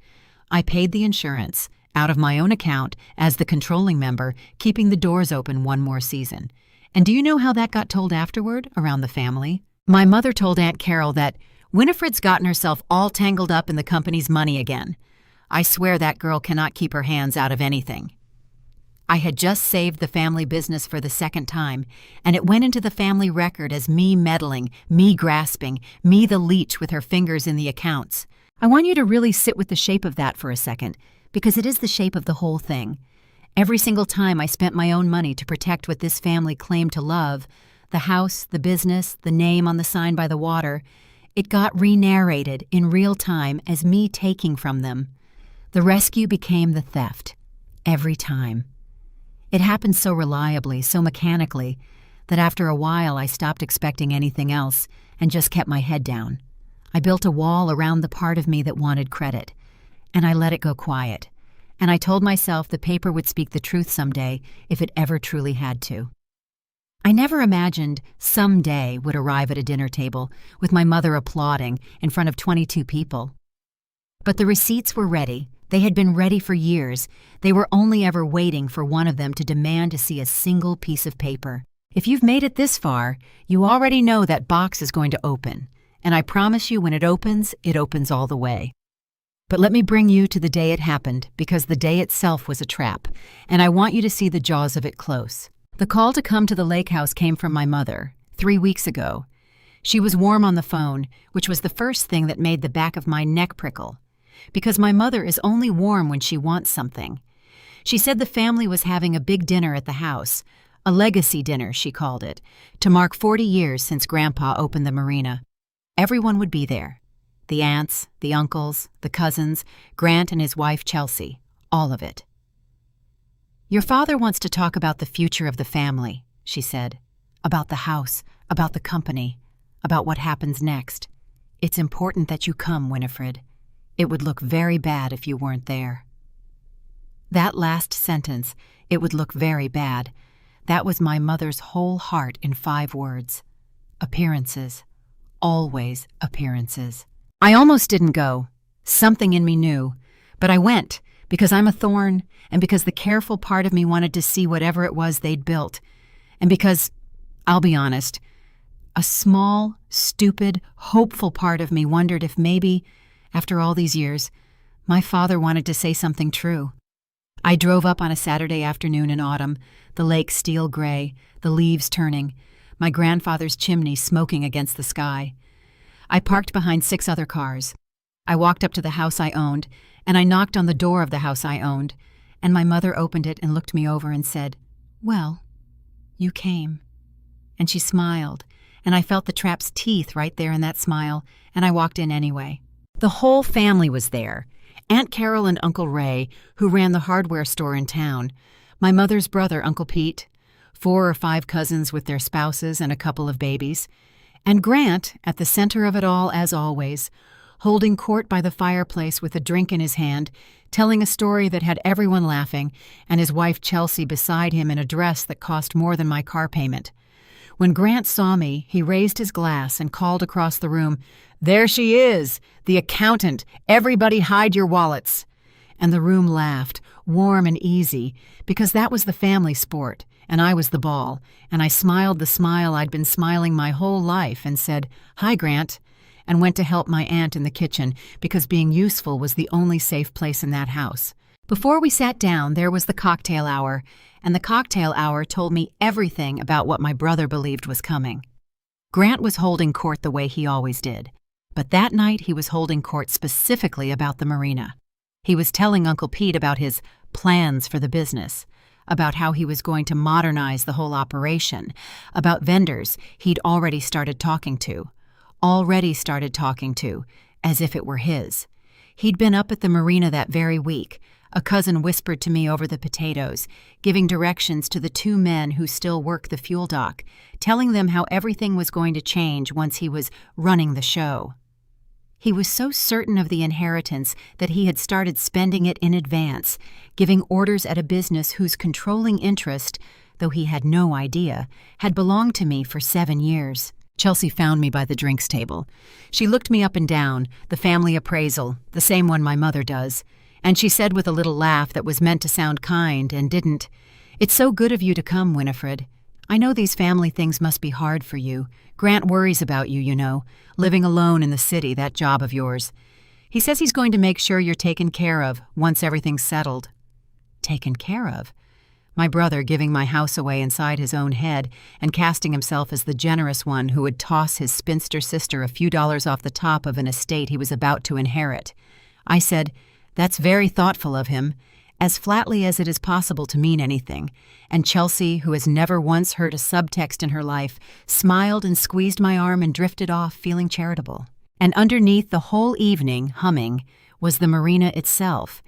I paid the insurance, out of my own account, as the controlling member, keeping the doors open one more season. And do you know how that got told afterward, around the family? My mother told Aunt Carol that Winifred's gotten herself all tangled up in the company's money again. I swear that girl cannot keep her hands out of anything. I had just saved the family business for the second time, and it went into the family record as me meddling, me grasping, me the leech with her fingers in the accounts. I want you to really sit with the shape of that for a second, because it is the shape of the whole thing. Every single time I spent my own money to protect what this family claimed to love, the house, the business, the name on the sign by the water, it got re-narrated in real time as me taking from them. The rescue became the theft. Every time. It happened so reliably, so mechanically, that after a while I stopped expecting anything else and just kept my head down. I built a wall around the part of me that wanted credit, and I let it go quiet. And I told myself the paper would speak the truth someday if it ever truly had to. I never imagined someday would arrive at a dinner table with my mother applauding in front of 22 people. But the receipts were ready. They had been ready for years. They were only ever waiting for one of them to demand to see a single piece of paper. If you've made it this far, you already know that box is going to open. And I promise you when it opens all the way. But let me bring you to the day it happened, because the day itself was a trap, and I want you to see the jaws of it close. The call to come to the lake house came from my mother, 3 weeks ago. She was warm on the phone, which was the first thing that made the back of my neck prickle. Because my mother is only warm when she wants something. She said the family was having a big dinner at the house, a legacy dinner, she called it, to mark 40 years since Grandpa opened the marina. Everyone would be there. The aunts, the uncles, the cousins, Grant and his wife Chelsea, all of it. Your father wants to talk about the future of the family, she said. About the house, about the company, about what happens next. It's important that you come, Winifred. It would look very bad if you weren't there. That last sentence, it would look very bad, that was my mother's whole heart in 5 words. Appearances. Always appearances. I almost didn't go. Something in me knew. But I went, because I'm a thorn, and because the careful part of me wanted to see whatever it was they'd built. And because, I'll be honest, a small, stupid, hopeful part of me wondered if maybe, after all these years, my father wanted to say something true. I drove up on a Saturday afternoon in autumn, the lake steel gray, the leaves turning, my grandfather's chimney smoking against the sky. I parked behind 6 other cars. I walked up to the house I owned, and I knocked on the door of the house I owned, and my mother opened it and looked me over and said, "Well, you came." And she smiled, and I felt the trap's teeth right there in that smile, and I walked in anyway. The whole family was there. Aunt Carol and Uncle Ray, who ran the hardware store in town, my mother's brother, Uncle Pete, 4 or 5 cousins with their spouses and a couple of babies, and Grant at the center of it all as always, holding court by the fireplace with a drink in his hand, telling a story that had everyone laughing, and his wife Chelsea beside him in a dress that cost more than my car payment. When Grant saw me, he raised his glass and called across the room, "There she is, the accountant. Everybody hide your wallets." And the room laughed, warm and easy, because that was the family sport, and I was the ball, and I smiled the smile I'd been smiling my whole life and said, "Hi, Grant," and went to help my aunt in the kitchen because being useful was the only safe place in that house. Before we sat down, there was the cocktail hour, and the cocktail hour told me everything about what my brother believed was coming. Grant was holding court the way he always did, but that night he was holding court specifically about the marina. He was telling Uncle Pete about his plans for the business, about how he was going to modernize the whole operation, about vendors he'd already started talking to, as if it were his. He'd been up at the marina that very week. A cousin whispered to me over the potatoes, giving directions to the 2 men who still work the fuel dock, telling them how everything was going to change once he was running the show. He was so certain of the inheritance that he had started spending it in advance, giving orders at a business whose controlling interest, though he had no idea, had belonged to me for 7 years. Chelsea found me by the drinks table. She looked me up and down, the family appraisal, the same one my mother does, and she said with a little laugh that was meant to sound kind and didn't, "It's so good of you to come, Winifred. I know these family things must be hard for you. Grant worries about you, you know, living alone in the city, that job of yours. He says he's going to make sure you're taken care of once everything's settled." Taken care of? My brother giving my house away inside his own head and casting himself as the generous one who would toss his spinster sister a few dollars off the top of an estate he was about to inherit. I said, "That's very thoughtful of him," as flatly as it is possible to mean anything, and Chelsea, who has never once heard a subtext in her life, smiled and squeezed my arm and drifted off, feeling charitable. And underneath the whole evening, humming, was the marina itself,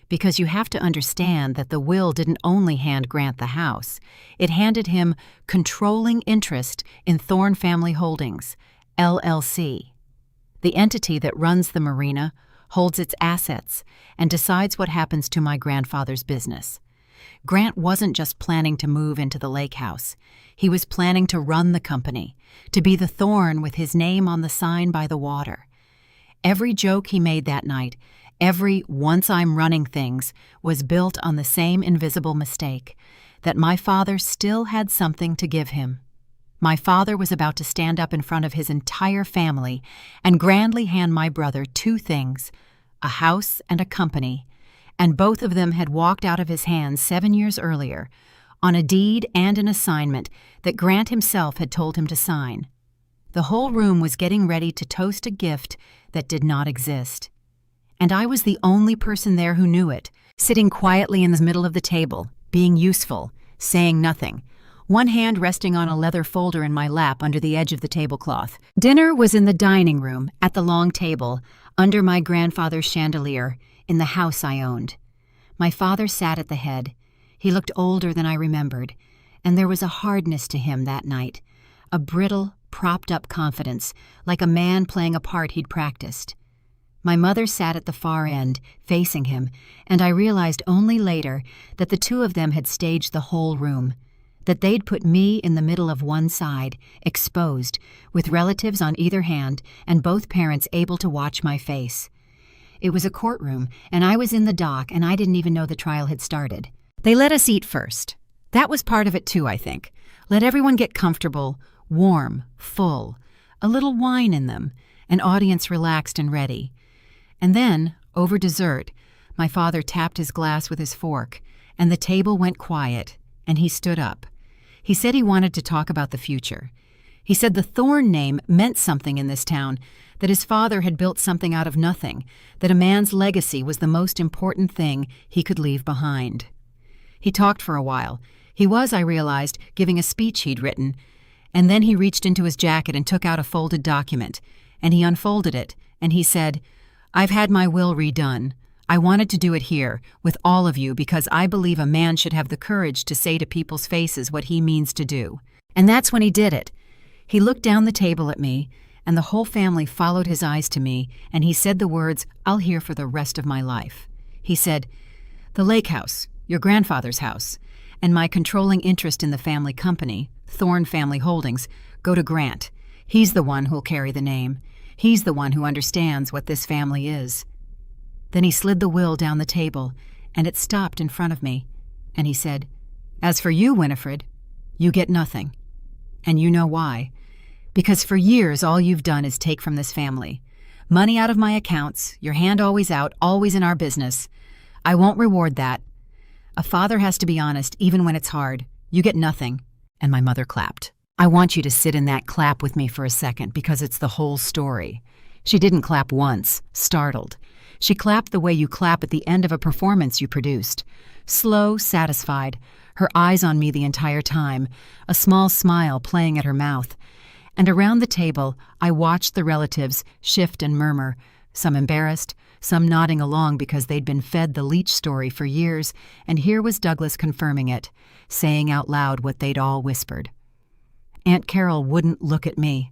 because you have to understand that the will didn't only hand Grant the house, it handed him controlling interest in Thorne Family Holdings, LLC, the entity that runs the marina, holds its assets, and decides what happens to my grandfather's business. Grant wasn't just planning to move into the lake house. He was planning to run the company, to be the thorn with his name on the sign by the water. Every joke he made that night, every "once I'm running things," was built on the same invisible mistake, that my father still had something to give him. My father was about to stand up in front of his entire family and grandly hand my brother two things, a house and a company, and both of them had walked out of his hands 7 years earlier, on a deed and an assignment that Grant himself had told him to sign. The whole room was getting ready to toast a gift that did not exist. And I was the only person there who knew it, sitting quietly in the middle of the table, being useful, saying nothing, one hand resting on a leather folder in my lap under the edge of the tablecloth. Dinner was in the dining room, at the long table, under my grandfather's chandelier, in the house I owned. My father sat at the head. He looked older than I remembered, and there was a hardness to him that night, a brittle, propped-up confidence, like a man playing a part he'd practiced. My mother sat at the far end, facing him, and I realized only later that the two of them had staged the whole room, that they'd put me in the middle of one side, exposed, with relatives on either hand and both parents able to watch my face. It was a courtroom, and I was in the dock, and I didn't even know the trial had started. They let us eat first. That was part of it too, I think. Let everyone get comfortable, warm, full, a little wine in them, an audience relaxed and ready. And then, over dessert, my father tapped his glass with his fork, and the table went quiet, and he stood up. He said he wanted to talk about the future. He said the Thorn name meant something in this town, that his father had built something out of nothing, that a man's legacy was the most important thing he could leave behind. He talked for a while. He was, I realized, giving a speech he'd written, and then he reached into his jacket and took out a folded document, and he unfolded it, and he said, "I've had my will redone. I wanted to do it here, with all of you, because I believe a man should have the courage to say to people's faces what he means to do." And that's when he did it. He looked down the table at me, and the whole family followed his eyes to me, and he said the words I'll hear for the rest of my life. He said, "The lake house, your grandfather's house, and my controlling interest in the family company, Thorn Family Holdings, go to Grant. He's the one who'll carry the name. He's the one who understands what this family is." Then he slid the will down the table, and it stopped in front of me, and he said, "As for you, Winifred, you get nothing. And you know why. Because for years all you've done is take from this family. Money out of my accounts, your hand always out, always in our business. I won't reward that. A father has to be honest even when it's hard. You get nothing." And my mother clapped. I want you to sit in that clap with me for a second, because it's the whole story. She didn't clap once, startled. She clapped the way you clap at the end of a performance you produced. Slow, satisfied, her eyes on me the entire time, a small smile playing at her mouth. And around the table, I watched the relatives shift and murmur, some embarrassed, some nodding along because they'd been fed the Leach story for years, and here was Douglas confirming it, saying out loud what they'd all whispered. Aunt Carol wouldn't look at me.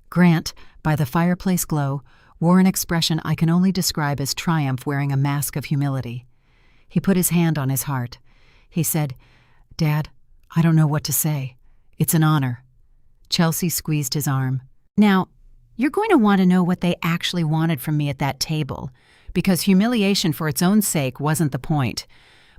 Grant, by the fireplace glow, wore an expression I can only describe as triumph wearing a mask of humility. He put his hand on his heart. He said, "Dad, I don't know what to say. It's an honor." Chelsea squeezed his arm. "Now, you're going to want to know what they actually wanted from me at that table, because humiliation for its own sake wasn't the point.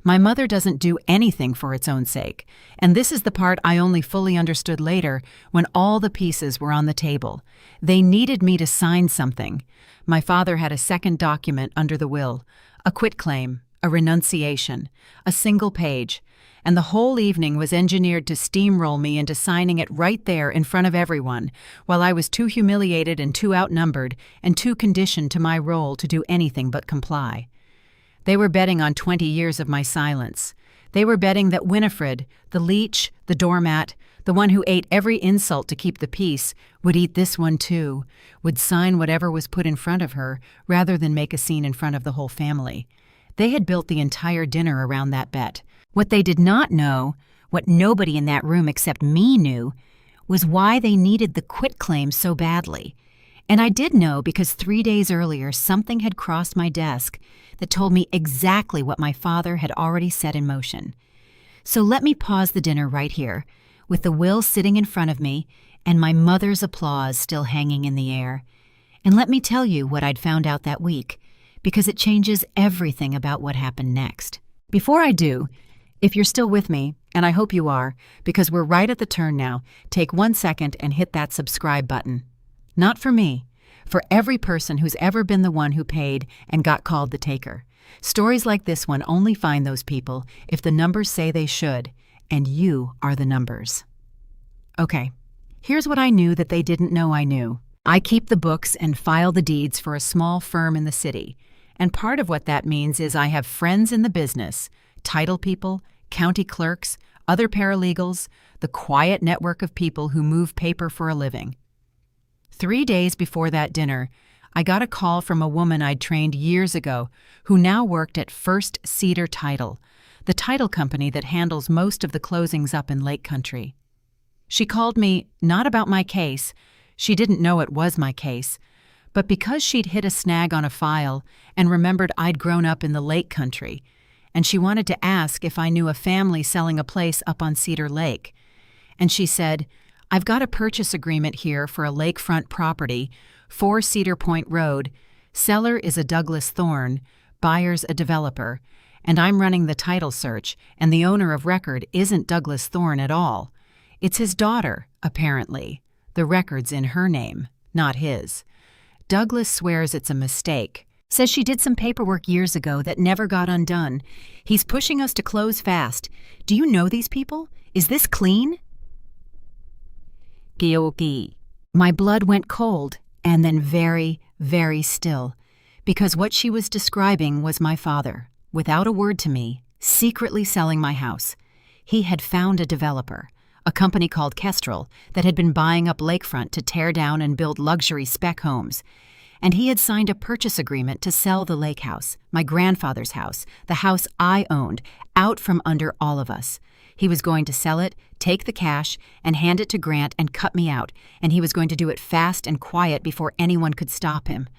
My mother doesn't do anything for its own sake, and this is the part I only fully understood later when all the pieces were on the table. They needed me to sign something. My father had a second document under the will, a quitclaim, a renunciation, a single page, and the whole evening was engineered to steamroll me into signing it right there in front of everyone, while I was too humiliated and too outnumbered and too conditioned to my role to do anything but comply. They were betting on 20 years of my silence. They were betting that Winifred, the leech, the doormat, the one who ate every insult to keep the peace, would eat this one too, would sign whatever was put in front of her, rather than make a scene in front of the whole family. They had built the entire dinner around that bet. What they did not know, what nobody in that room except me knew, was why they needed the quitclaim so badly. And I did know because 3 days earlier something had crossed my desk that told me exactly what my father had already set in motion. So let me pause the dinner right here, with the will sitting in front of me and my mother's applause still hanging in the air. And let me tell you what I'd found out that week, because it changes everything about what happened next. Before I do, if you're still with me, and I hope you are, because we're right at the turn now, take 1 second and hit that subscribe button. Not for me, for every person who's ever been the one who paid and got called the taker. Stories like this one only find those people if the numbers say they should, and you are the numbers. Okay, here's what I knew that they didn't know I knew. I keep the books and file the deeds for a small firm in the city, and part of what that means is I have friends in the business, title people, county clerks, other paralegals, the quiet network of people who move paper for a living. 3 days before that dinner, I got a call from a woman I'd trained years ago who now worked at First Cedar Title, the title company that handles most of the closings up in Lake Country. She called me not about my case, she didn't know it was my case, but because she'd hit a snag on a file and remembered I'd grown up in the Lake Country, and she wanted to ask if I knew a family selling a place up on Cedar Lake. And she said, "I've got a purchase agreement here for a lakefront property, 4 Cedar Point Road. Seller is a Douglas Thorne, buyer's a developer, and I'm running the title search, and the owner of record isn't Douglas Thorne at all. It's his daughter, apparently. The record's in her name, not his. Douglas swears it's a mistake. Says she did some paperwork years ago that never got undone. He's pushing us to close fast. Do you know these people? Is this clean?" Gyogi. My blood went cold and then very, very still, because what she was describing was my father, without a word to me, secretly selling my house. He had found a developer, a company called Kestrel, that had been buying up lakefront to tear down and build luxury spec homes. And he had signed a purchase agreement to sell the lake house, my grandfather's house, the house I owned, out from under all of us. He was going to sell it, take the cash, and hand it to Grant and cut me out, and he was going to do it fast and quiet before anyone could stop him.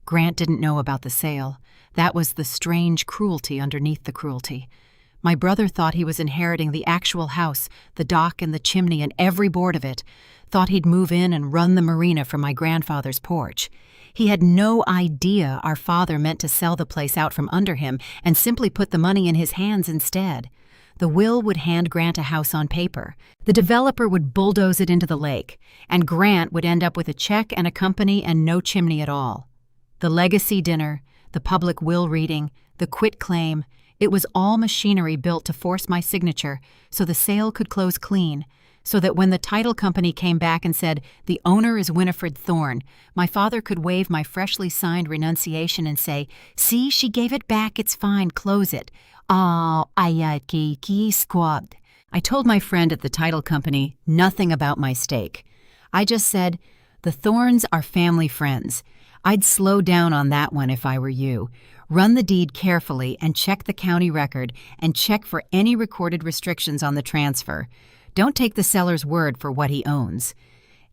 Grant didn't know about the sale. That was the strange cruelty underneath the cruelty. My brother thought he was inheriting the actual house, the dock and the chimney and every board of it, thought he'd move in and run the marina from my grandfather's porch. He had no idea our father meant to sell the place out from under him and simply put the money in his hands instead. The will would hand Grant a house on paper. The developer would bulldoze it into the lake, and Grant would end up with a check and a company and no chimney at all. The legacy dinner, the public will reading, the quit claim, it was all machinery built to force my signature so the sale could close clean, so that when the title company came back and said, "The owner is Winifred Thorne," my father could wave my freshly signed renunciation and say, "See, she gave it back, it's fine, close it." Oh, ayaki squad. I told my friend at the title company nothing about my stake. I just said, "The Thornes are family friends." I'd slow down on that one if I were you. Run the deed carefully and check the county record and check for any recorded restrictions on the transfer. Don't take the seller's word for what he owns.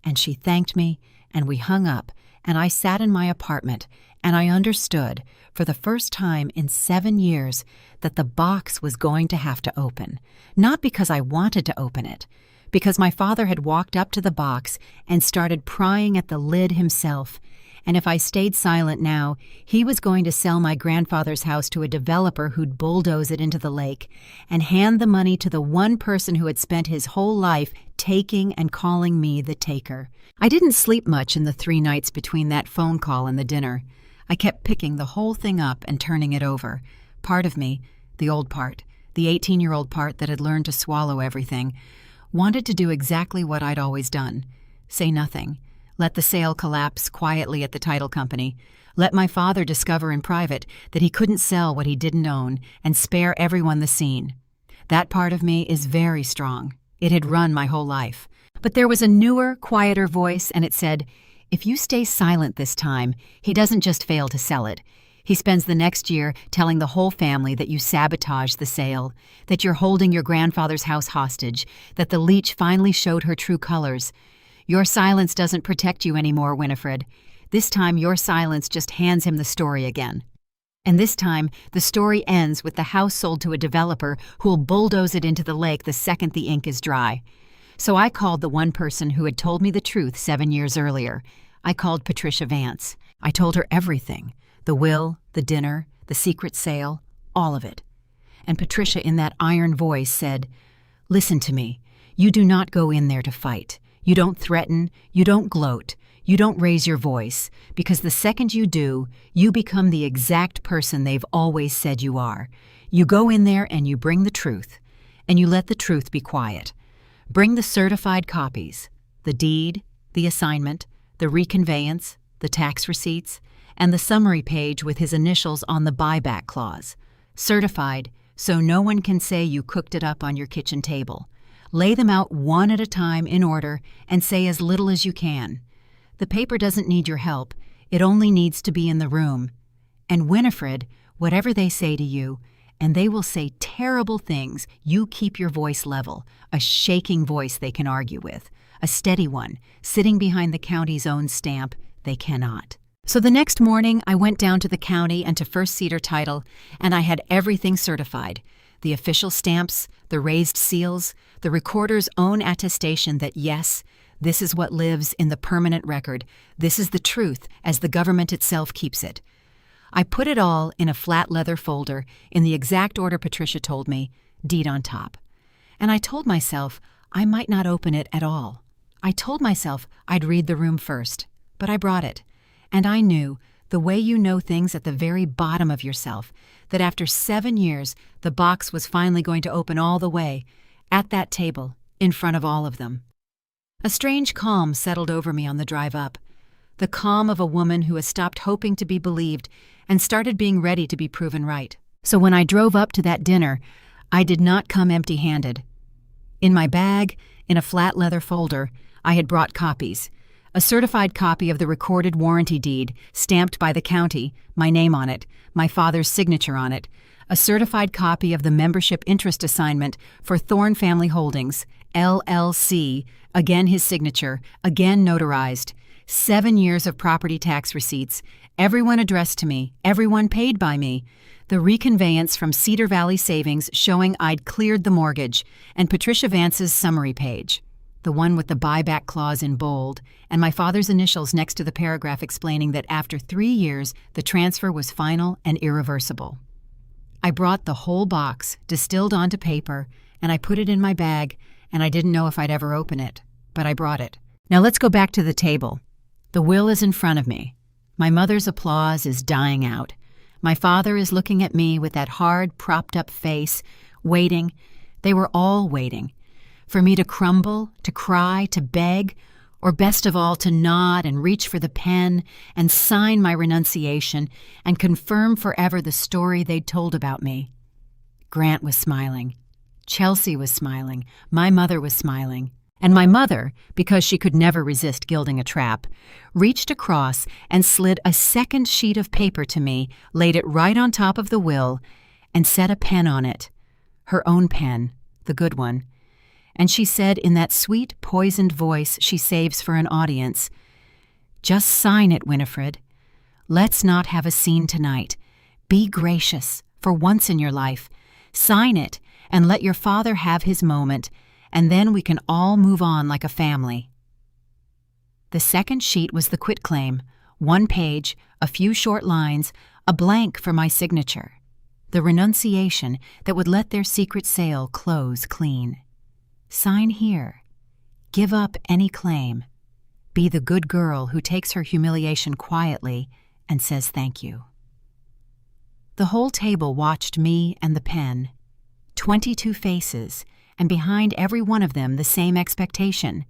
And she thanked me, and we hung up, and I sat in my apartment, and I understood, for the first time in 7 years, that the box was going to have to open. Not because I wanted to open it, because my father had walked up to the box and started prying at the lid himself. And if I stayed silent now, he was going to sell my grandfather's house to a developer who'd bulldoze it into the lake and hand the money to the one person who had spent his whole life taking and calling me the taker. I didn't sleep much in the 3 nights between that phone call and the dinner. I kept picking the whole thing up and turning it over. Part of me, the old part, the 18-year-old part that had learned to swallow everything, wanted to do exactly what I'd always done. Say nothing. Let the sale collapse quietly at the title company. Let my father discover in private that he couldn't sell what he didn't own and spare everyone the scene. That part of me is very strong. It had run my whole life. But there was a newer, quieter voice, and it said, "If you stay silent this time, he doesn't just fail to sell it. He spends the next year telling the whole family that you sabotaged the sale, that you're holding your grandfather's house hostage, that the leech finally showed her true colors. Your silence doesn't protect you anymore, Winifred. This time your silence just hands him the story again." And this time, the story ends with the house sold to a developer who'll bulldoze it into the lake the second the ink is dry. So I called the one person who had told me the truth 7 years earlier. I called Patricia Vance. I told her everything: the will, the dinner, the secret sale, all of it. And Patricia, in that iron voice, said, "Listen to me. You do not go in there to fight. You don't threaten. You don't gloat. You don't raise your voice, because the second you do, you become the exact person they've always said you are. You go in there and you bring the truth, and you let the truth be quiet. Bring the certified copies, the deed, the assignment, the reconveyance, the tax receipts, and the summary page with his initials on the buyback clause. Certified, so no one can say you cooked it up on your kitchen table. Lay them out one at a time in order and say as little as you can. The paper doesn't need your help. It only needs to be in the room. And Winifred, whatever they say to you, and they will say terrible things, you keep your voice level, a shaking voice they can argue with, a steady one, sitting behind the county's own stamp, they cannot." So the next morning, I went down to the county and to First Cedar Title, and I had everything certified: the official stamps, the raised seals, the recorder's own attestation that yes, this is what lives in the permanent record. This is the truth as the government itself keeps it. I put it all in a flat leather folder in the exact order Patricia told me, deed on top. And I told myself I might not open it at all. I told myself I'd read the room first, but I brought it. And I knew, the way you know things at the very bottom of yourself, that after 7 years the box was finally going to open all the way, at that table, in front of all of them. A strange calm settled over me on the drive up, the calm of a woman who has stopped hoping to be believed and started being ready to be proven right. So when I drove up to that dinner, I did not come empty-handed. In my bag, in a flat leather folder, I had brought copies: a certified copy of the recorded warranty deed, stamped by the county, my name on it, my father's signature on it; a certified copy of the membership interest assignment for Thorne Family Holdings, LLC, again his signature, again notarized; 7 years of property tax receipts, everyone addressed to me, everyone paid by me; the reconveyance from Cedar Valley Savings showing I'd cleared the mortgage, and Patricia Vance's summary page, the one with the buyback clause in bold, and my father's initials next to the paragraph explaining that after 3 years the transfer was final and irreversible. I brought the whole box, distilled onto paper, and I put it in my bag, and I didn't know if I'd ever open it, but I brought it. Now let's go back to the table. The will is in front of me. My mother's applause is dying out. My father is looking at me with that hard, propped-up face, waiting. They were all waiting. For me to crumble, to cry, to beg, or best of all, to nod and reach for the pen and sign my renunciation and confirm forever the story they'd told about me. Grant was smiling. Chelsea was smiling. My mother was smiling. And my mother, because she could never resist gilding a trap, reached across and slid a second sheet of paper to me, laid it right on top of the will, and set a pen on it. Her own pen, the good one. And she said in that sweet, poisoned voice she saves for an audience, "Just sign it, Winifred. Let's not have a scene tonight. Be gracious, for once in your life. Sign it, and let your father have his moment, and then we can all move on like a family." The second sheet was the quitclaim, 1 page, a few short lines, a blank for my signature. The renunciation that would let their secret sale close clean. Sign here. Give up any claim. Be the good girl who takes her humiliation quietly and says thank you. The whole table watched me and the pen. 22 faces, and behind every one of them the same expectation,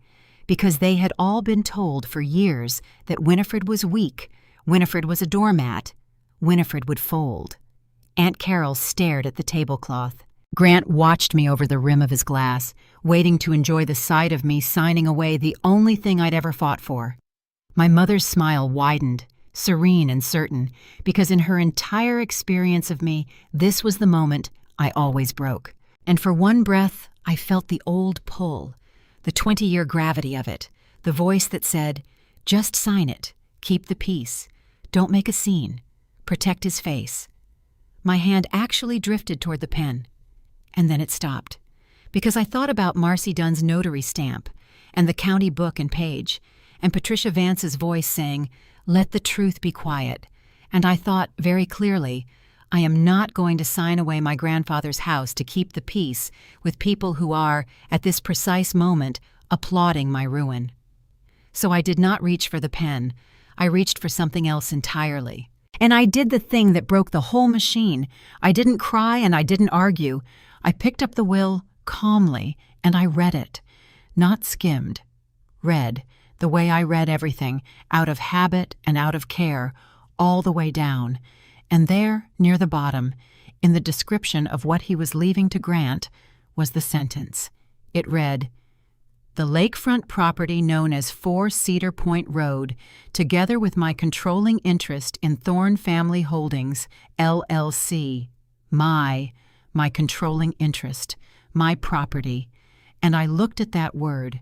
because they had all been told for years that Winifred was weak, Winifred was a doormat, Winifred would fold. Aunt Carol stared at the tablecloth. Grant watched me over the rim of his glass, waiting to enjoy the sight of me signing away the only thing I'd ever fought for. My mother's smile widened, serene and certain, because in her entire experience of me, this was the moment I always broke. And for one breath, I felt the old pull, the 20-year gravity of it, the voice that said, "Just sign it, keep the peace, don't make a scene, protect his face, My hand actually drifted toward the pen, and then it stopped, because I thought about Marcy Dunn's notary stamp, and the county book and page, and Patricia Vance's voice saying, "Let the truth be quiet," and I thought very clearly, I am not going to sign away my grandfather's house to keep the peace with people who are, at this precise moment, applauding my ruin. So I did not reach for the pen. I reached for something else entirely. And I did the thing that broke the whole machine. I didn't cry and I didn't argue. I picked up the will calmly and I read it. Not skimmed. Read, the way I read everything, out of habit and out of care, all the way down. And there, near the bottom, in the description of what he was leaving to Grant, was the sentence. It read, "The lakefront property known as 4 Cedar Point Road, together with my controlling interest in Thorne Family Holdings, LLC, my controlling interest, my property." And I looked at that word,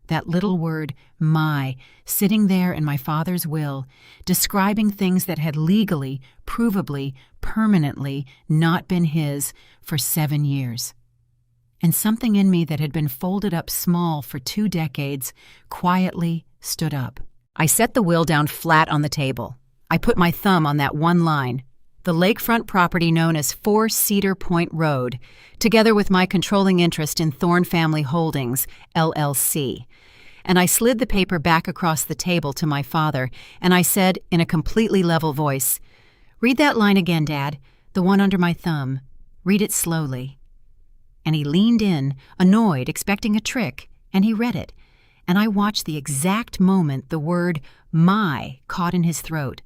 that little word, my, sitting there in my father's will, describing things that had legally, provably, permanently not been his for 7 years. And something in me that had been folded up small for 2 decades quietly stood up. I set the will down flat on the table. I put my thumb on that one line, "The lakefront property known as 4 Cedar Point Road, together with my controlling interest in Thorne Family Holdings, LLC." And I slid the paper back across the table to my father, and I said in a completely level voice, "Read that line again, Dad, the one under my thumb. Read it slowly." And he leaned in, annoyed, expecting a trick, and he read it. And I watched the exact moment the word "my" caught in his throat,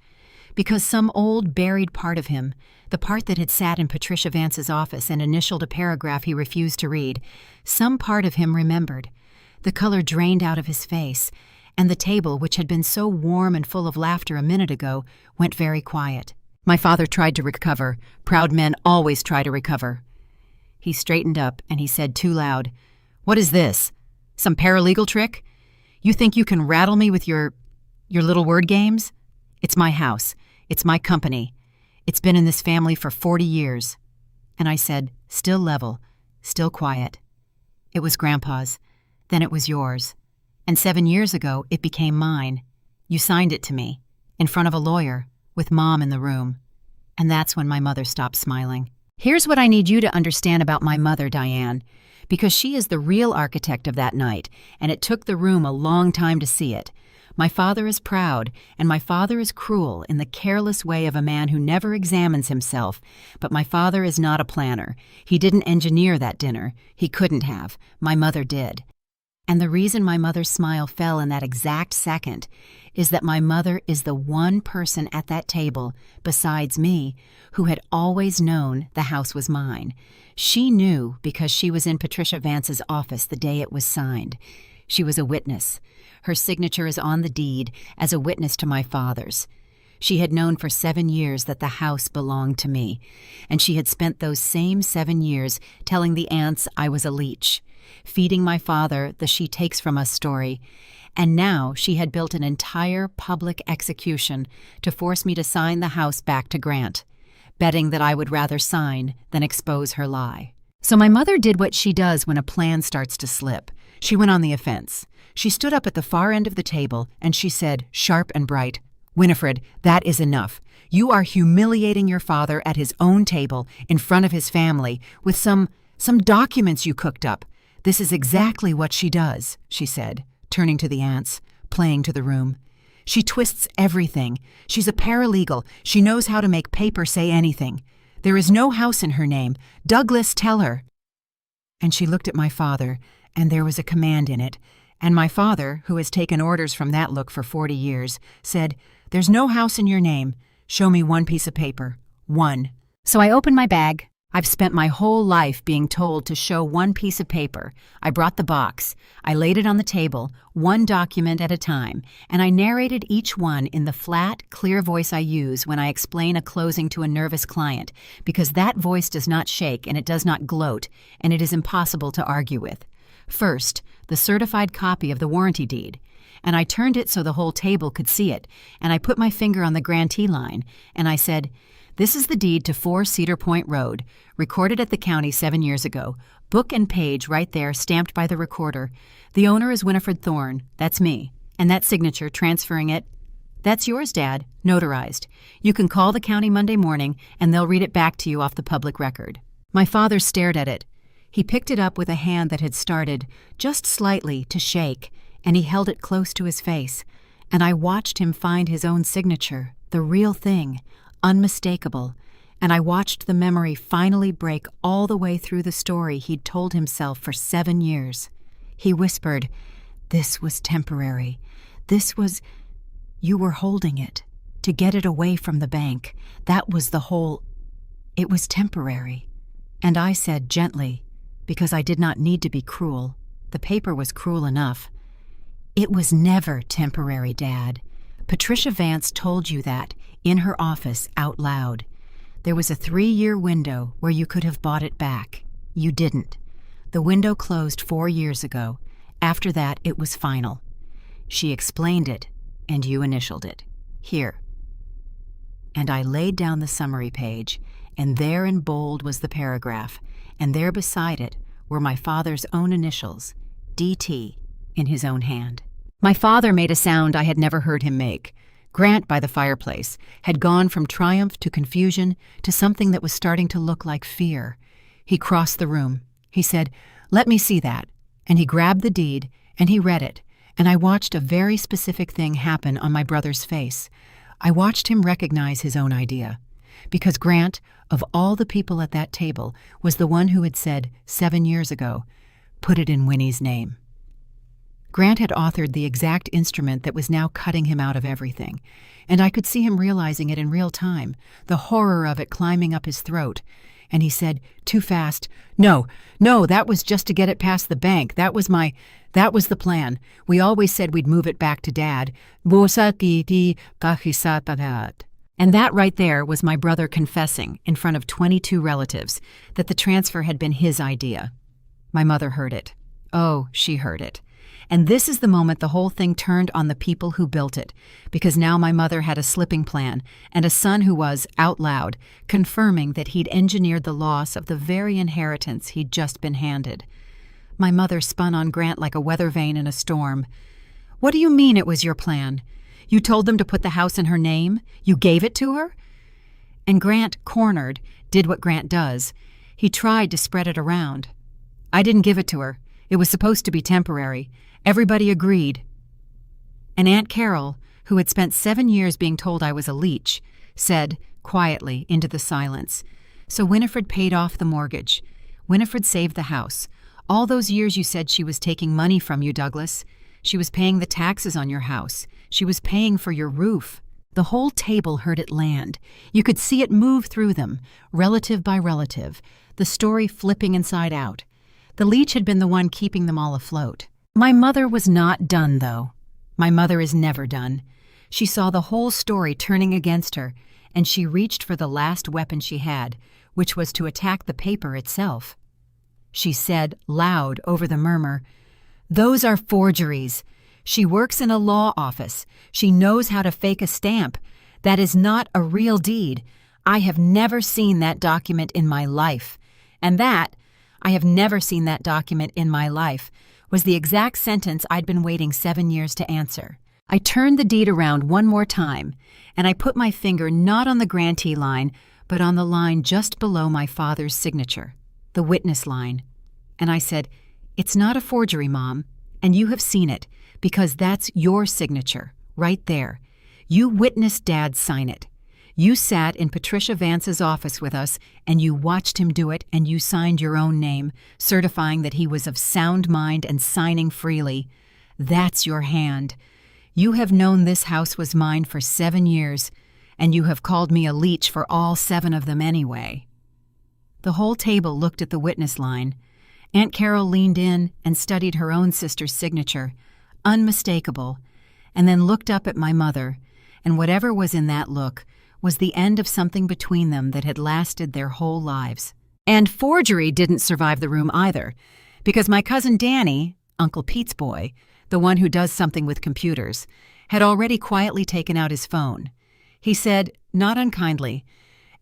because some old buried part of him, the part that had sat in Patricia Vance's office and initialed a paragraph he refused to read, some part of him remembered. The color drained out of his face, and the table, which had been so warm and full of laughter a minute ago, went very quiet. My father tried to recover. Proud men always try to recover. He straightened up and he said too loud, "What is this? Some paralegal trick? You think you can rattle me with your little word games? It's my house. It's my company. It's been in this family for 40 years. And I said, still level, still quiet, "It was Grandpa's. Then it was yours. And 7 years ago, it became mine. You signed it to me, in front of a lawyer, with Mom in the room." And that's when my mother stopped smiling. Here's what I need you to understand about my mother, Diane, because she is the real architect of that night, and it took the room a long time to see it. My father is proud, and my father is cruel in the careless way of a man who never examines himself, but my father is not a planner. He didn't engineer that dinner. He couldn't have. My mother did. And the reason my mother's smile fell in that exact second is that my mother is the one person at that table, besides me, who had always known the house was mine. She knew because she was in Patricia Vance's office the day it was signed. She was a witness. Her signature is on the deed as a witness to my father's. She had known for 7 years that the house belonged to me, and she had spent those same 7 years telling the aunts I was a leech, feeding my father the "she takes from us" story, and now she had built an entire public execution to force me to sign the house back to Grant, betting that I would rather sign than expose her lie. So my mother did what she does when a plan starts to slip. She went on the offense. She stood up at the far end of the table and she said, sharp and bright, "Winifred, that is enough. You are humiliating your father at his own table in front of his family with some documents you cooked up. This is exactly what she does," she said, turning to the aunts, playing to the room. "She twists everything. She's a paralegal. She knows how to make paper say anything. There is no house in her name. Douglas, tell her." And she looked at my father, and there was a command in it. And my father, who has taken orders from that look for 40 years, said, "There's no house in your name. Show me one piece of paper. One." So I opened my bag. I've spent my whole life being told to show one piece of paper. I brought the box. I laid it on the table, one document at a time, and I narrated each one in the flat, clear voice I use when I explain a closing to a nervous client, because that voice does not shake and it does not gloat, and it is impossible to argue with. First, the certified copy of the warranty deed, and I turned it so the whole table could see it, and I put my finger on the grantee line, and I said, This is the deed to 4 Cedar Point Road, recorded at the county 7 years ago. Book and page right there, stamped by the recorder. The owner is Winifred Thorne. That's me. And that signature, transferring it, that's yours, Dad, notarized. You can call the county Monday morning, and they'll read it back to you off the public record. My father stared at it. He picked it up with a hand that had started, just slightly, to shake, and he held it close to his face. And I watched him find his own signature, the real thing, unmistakable. And I watched the memory finally break all the way through the story he'd told himself for 7 years. He whispered, "This was temporary. This was... You were holding it, to get it away from the bank. That was the whole... It was temporary." And I said gently, because I did not need to be cruel. The paper was cruel enough. "It was never temporary, Dad. Patricia Vance told you that, in her office, out loud. There was a 3-year window where you could have bought it back. You didn't. The window closed 4 years ago. After that, it was final. She explained it, and you initialed it. Here." And I laid down the summary page, and there in bold was the paragraph, and there beside it were my father's own initials, DT, in his own hand. My father made a sound I had never heard him make. Grant, by the fireplace, had gone from triumph to confusion to something that was starting to look like fear. He crossed the room. He said, "Let me see that." And he grabbed the deed, and he read it, and I watched a very specific thing happen on my brother's face. I watched him recognize his own idea. Because Grant, of all the people at that table, was the one who had said, 7 years ago, "Put it in Winnie's name." Grant had authored the exact instrument that was now cutting him out of everything, and I could see him realizing it in real time, the horror of it climbing up his throat. And he said, too fast, No, that was just to get it past the bank. That was the plan. We always said we'd move it back to Dad. And that right there was my brother confessing in front of 22 relatives that the transfer had been his idea. My mother heard it. Oh, she heard it. And this is the moment the whole thing turned on the people who built it, because now my mother had a slipping plan and a son who was, out loud, confirming that he'd engineered the loss of the very inheritance he'd just been handed. My mother spun on Grant like a weather vane in a storm. "What do you mean it was your plan? You told them to put the house in her name? You gave it to her?" And Grant, cornered, did what Grant does. He tried to spread it around. "I didn't give it to her. It was supposed to be temporary. Everybody agreed." And Aunt Carol, who had spent 7 years being told I was a leech, said, quietly, into the silence, "So Winifred paid off the mortgage. Winifred saved the house. All those years you said she was taking money from you, Douglas. She was paying the taxes on your house. She was paying for your roof." The whole table heard it land. You could see it move through them, relative by relative, the story flipping inside out. The leech had been the one keeping them all afloat. My mother was not done, though. My mother is never done. She saw the whole story turning against her, and she reached for the last weapon she had, which was to attack the paper itself. She said, loud over the murmur, "Those are forgeries. She works in a law office. She knows how to fake a stamp. That is not a real deed. I have never seen that document in my life." And that, "I have never seen that document in my life," was the exact sentence I'd been waiting 7 years to answer. I turned the deed around one more time, and I put my finger not on the grantee line, but on the line just below my father's signature, the witness line. And I said, "It's not a forgery, Mom, and you have seen it, because that's your signature, right there. You witnessed Dad sign it. You sat in Patricia Vance's office with us, and you watched him do it, and you signed your own name, certifying that he was of sound mind and signing freely. That's your hand. You have known this house was mine for 7 years, and you have called me a leech for all 7 of them anyway." The whole table looked at the witness line. Aunt Carol leaned in and studied her own sister's signature, unmistakable, and then looked up at my mother, and whatever was in that look was the end of something between them that had lasted their whole lives. And forgery didn't survive the room either, because my cousin Danny, Uncle Pete's boy, the one who does something with computers, had already quietly taken out his phone. He said, not unkindly,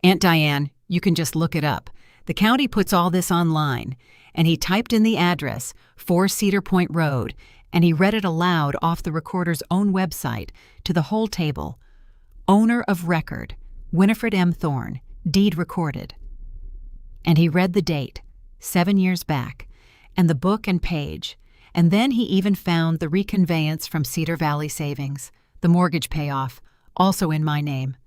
Aunt Diane, you can just look it up. The county puts all this online." And he typed in the address, 4 Cedar Point Road, and he read it aloud off the recorder's own website to the whole table. "Owner of record, Winifred M. Thorne, deed recorded." And he read the date, 7 years back, and the book and page, and then he even found the reconveyance from Cedar Valley Savings, the mortgage payoff, also in my name.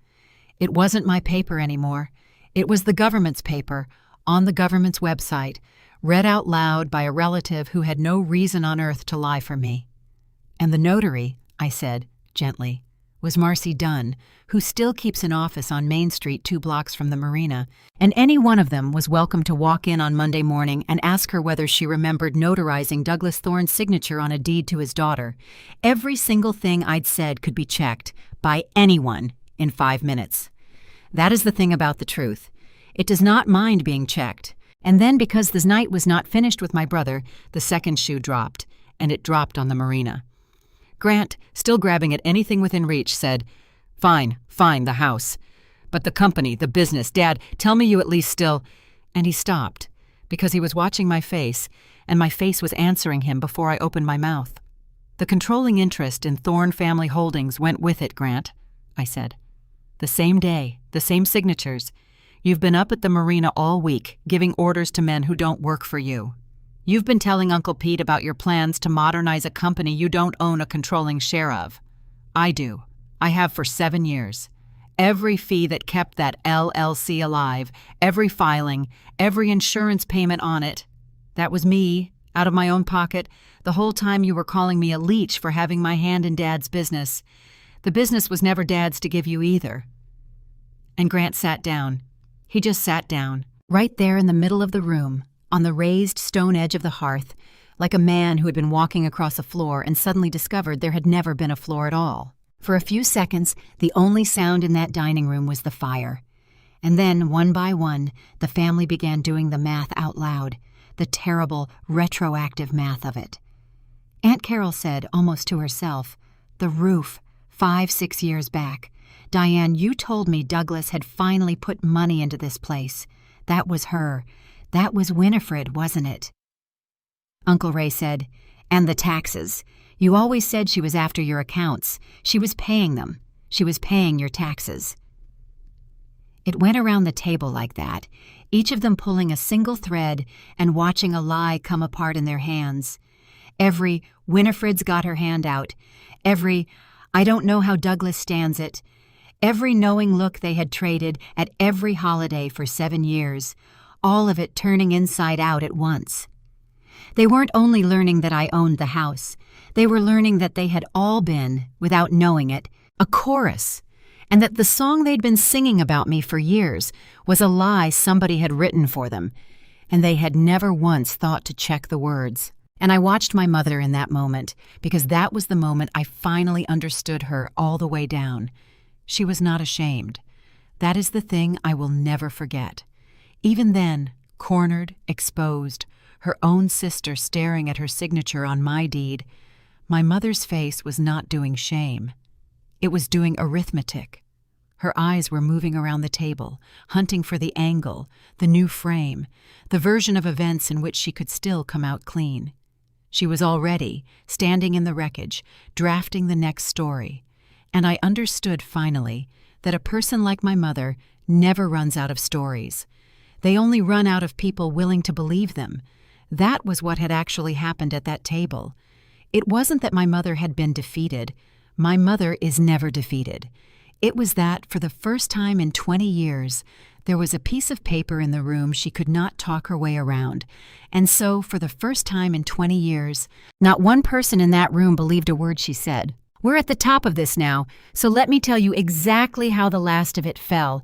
It wasn't my paper anymore. It was the government's paper, on the government's website, read out loud by a relative who had no reason on earth to lie for me. "And the notary," I said, gently, "was Marcy Dunn, who still keeps an office on Main Street 2 blocks from the marina, and any one of them was welcome to walk in on Monday morning and ask her whether she remembered notarizing Douglas Thorne's signature on a deed to his daughter. Every single thing I'd said could be checked by anyone in 5 minutes. That is the thing about the truth. It does not mind being checked. And then, because the night was not finished with my brother, the second shoe dropped, and it dropped on the marina. Grant, still grabbing at anything within reach, said, Fine, the house. But the company, the business, Dad, tell me you at least still—" And he stopped, because he was watching my face, and my face was answering him before I opened my mouth. "The controlling interest in Thorne Family Holdings went with it, Grant," I said. "The same day, the same signatures. You've been up at the marina all week, giving orders to men who don't work for you. You've been telling Uncle Pete about your plans to modernize a company you don't own a controlling share of. I do. I have for 7 years. Every fee that kept that LLC alive, every filing, every insurance payment on it. That was me, out of my own pocket, the whole time you were calling me a leech for having my hand in Dad's business. The business was never Dad's to give you either." And Grant sat down. He just sat down, right there in the middle of the room, on the raised stone edge of the hearth, like a man who had been walking across a floor and suddenly discovered there had never been a floor at all. For a few seconds, the only sound in that dining room was the fire. And then, one by one, the family began doing the math out loud, the terrible, retroactive math of it. Aunt Carol said, almost to herself, "The roof, 5-6 years back. Diane, you told me Douglas had finally put money into this place. That was her. That was Winifred, wasn't it?" Uncle Ray said, "And the taxes. You always said she was after your accounts. She was paying them. She was paying your taxes." It went around the table like that, each of them pulling a single thread and watching a lie come apart in their hands. Every "Winifred's got her hand out," every "I don't know how Douglas stands it," every knowing look they had traded at every holiday for 7 years, all of it turning inside out at once. They weren't only learning that I owned the house, they were learning that they had all been, without knowing it, a chorus, and that the song they'd been singing about me for years was a lie somebody had written for them, and they had never once thought to check the words. And I watched my mother in that moment, because that was the moment I finally understood her all the way down. She was not ashamed. That is the thing I will never forget. Even then, cornered, exposed, her own sister staring at her signature on my deed, my mother's face was not doing shame. It was doing arithmetic. Her eyes were moving around the table, hunting for the angle, the new frame, the version of events in which she could still come out clean. She was already, standing in the wreckage, drafting the next story. And I understood finally that a person like my mother never runs out of stories. They only run out of people willing to believe them. That was what had actually happened at that table. It wasn't that my mother had been defeated. My mother is never defeated. It was that, for the first time in 20 years, there was a piece of paper in the room she could not talk her way around. And so, for the first time in 20 years, not one person in that room believed a word she said. We're at the top of this now, so let me tell you exactly how the last of it fell,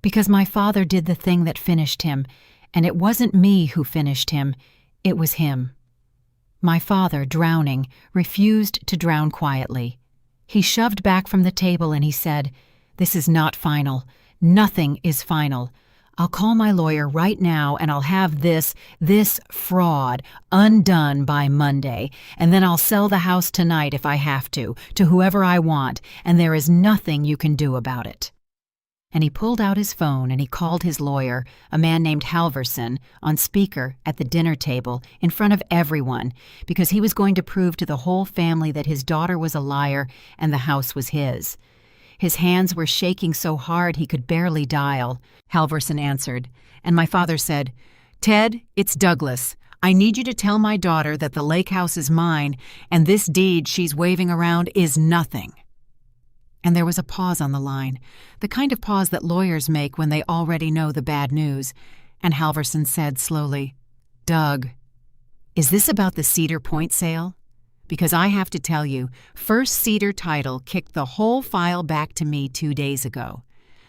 because my father did the thing that finished him, and it wasn't me who finished him, it was him. My father, drowning, refused to drown quietly. He shoved back from the table and he said, "This is not final. Nothing is final. I'll call my lawyer right now and I'll have this fraud undone by Monday, and then I'll sell the house tonight if I have to whoever I want, and there is nothing you can do about it." And he pulled out his phone and he called his lawyer, a man named Halverson, on speaker at the dinner table in front of everyone because he was going to prove to the whole family that his daughter was a liar and the house was his. His hands were shaking so hard he could barely dial. Halverson answered, and my father said, "Ted, it's Douglas. I need you to tell my daughter that the lake house is mine and this deed she's waving around is nothing." And there was a pause on the line, the kind of pause that lawyers make when they already know the bad news, and Halverson said slowly, "Doug, is this about the Cedar Point sale? Because I have to tell you, First Cedar Title kicked the whole file back to me 2 days ago.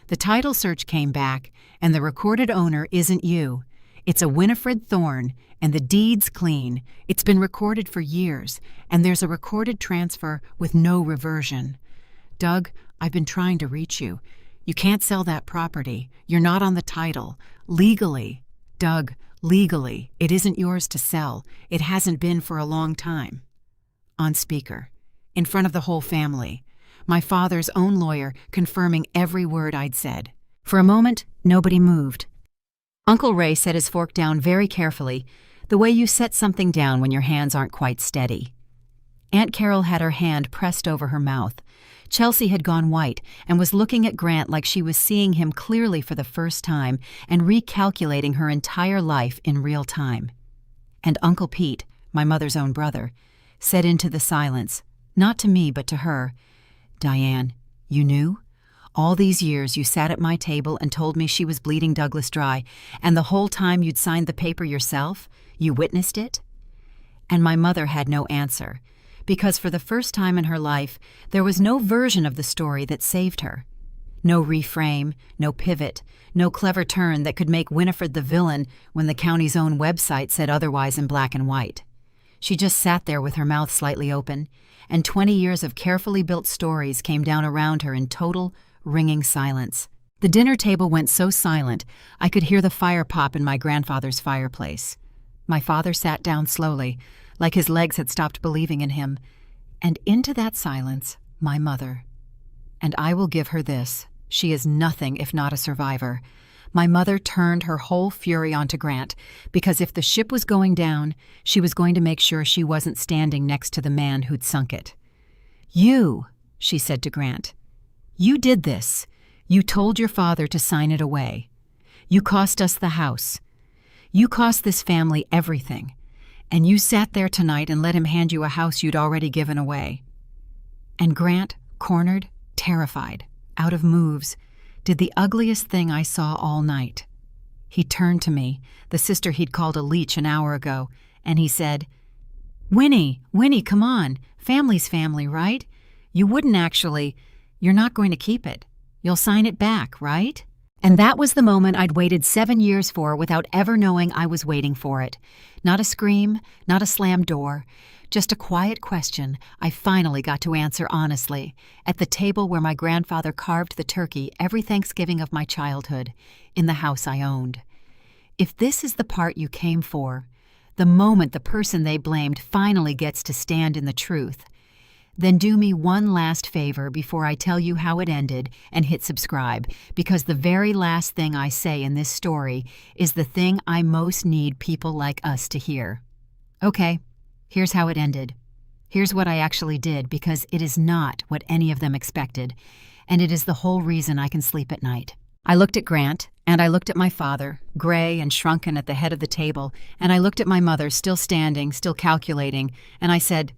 The title search came back, and the recorded owner isn't you. It's a Winifred Thorne, and the deed's clean. It's been recorded for years, and there's a recorded transfer with no reversion. Doug, I've been trying to reach you. You can't sell that property. You're not on the title. Legally, Doug, legally, it isn't yours to sell. It hasn't been for a long time." On speaker, in front of the whole family, my father's own lawyer confirming every word I'd said. For a moment, nobody moved. Uncle Ray set his fork down very carefully, the way you set something down when your hands aren't quite steady. Aunt Carol had her hand pressed over her mouth. Chelsea had gone white and was looking at Grant like she was seeing him clearly for the first time and recalculating her entire life in real time. And Uncle Pete, my mother's own brother, said into the silence, not to me but to her, "Diane, you knew? All these years you sat at my table and told me she was bleeding Douglas dry, and the whole time you'd signed the paper yourself? You witnessed it?" And my mother had no answer, because for the first time in her life, there was no version of the story that saved her. No reframe, no pivot, no clever turn that could make Winifred the villain when the county's own website said otherwise in black and white. She just sat there with her mouth slightly open, and 20 years of carefully built stories came down around her in total, ringing silence. The dinner table went so silent, I could hear the fire pop in my grandfather's fireplace. My father sat down slowly, like his legs had stopped believing in him, and into that silence, my mother. And I will give her this, she is nothing if not a survivor. My mother turned her whole fury onto Grant, because if the ship was going down, she was going to make sure she wasn't standing next to the man who'd sunk it. "You," she said to Grant, "you did this. You told your father to sign it away. You cost us the house. You cost this family everything. And you sat there tonight and let him hand you a house you'd already given away." And Grant, cornered, terrified, out of moves, did the ugliest thing I saw all night. He turned to me, the sister he'd called a leech an hour ago, and he said, Winnie, come on. Family's family, right? You wouldn't actually. You're not going to keep it. You'll sign it back, right?" And that was the moment I'd waited 7 years for without ever knowing I was waiting for it. Not a scream, not a slammed door, just a quiet question I finally got to answer honestly, at the table where my grandfather carved the turkey every Thanksgiving of my childhood, in the house I owned. If this is the part you came for, the moment the person they blamed finally gets to stand in the truth, then do me one last favor before I tell you how it ended and hit subscribe, because the very last thing I say in this story is the thing I most need people like us to hear. Okay, here's how it ended. Here's what I actually did, because it is not what any of them expected, and it is the whole reason I can sleep at night. I looked at Grant, and I looked at my father, gray and shrunken at the head of the table, and I looked at my mother, still standing, still calculating, and I said,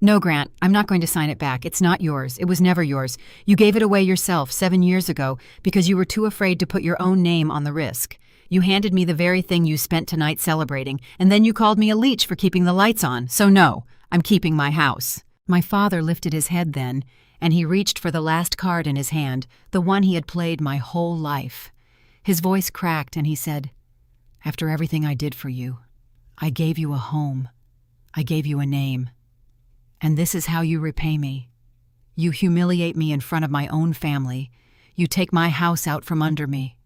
"No, Grant, I'm not going to sign it back. It's not yours. It was never yours. You gave it away yourself 7 years ago because you were too afraid to put your own name on the risk. You handed me the very thing you spent tonight celebrating, and then you called me a leech for keeping the lights on. So no, I'm keeping my house." My father lifted his head then, and he reached for the last card in his hand, the one he had played my whole life. His voice cracked, and he said, "After everything I did for you, I gave you a home. I gave you a name. And this is how you repay me. You humiliate me in front of my own family. You take my house out from under me."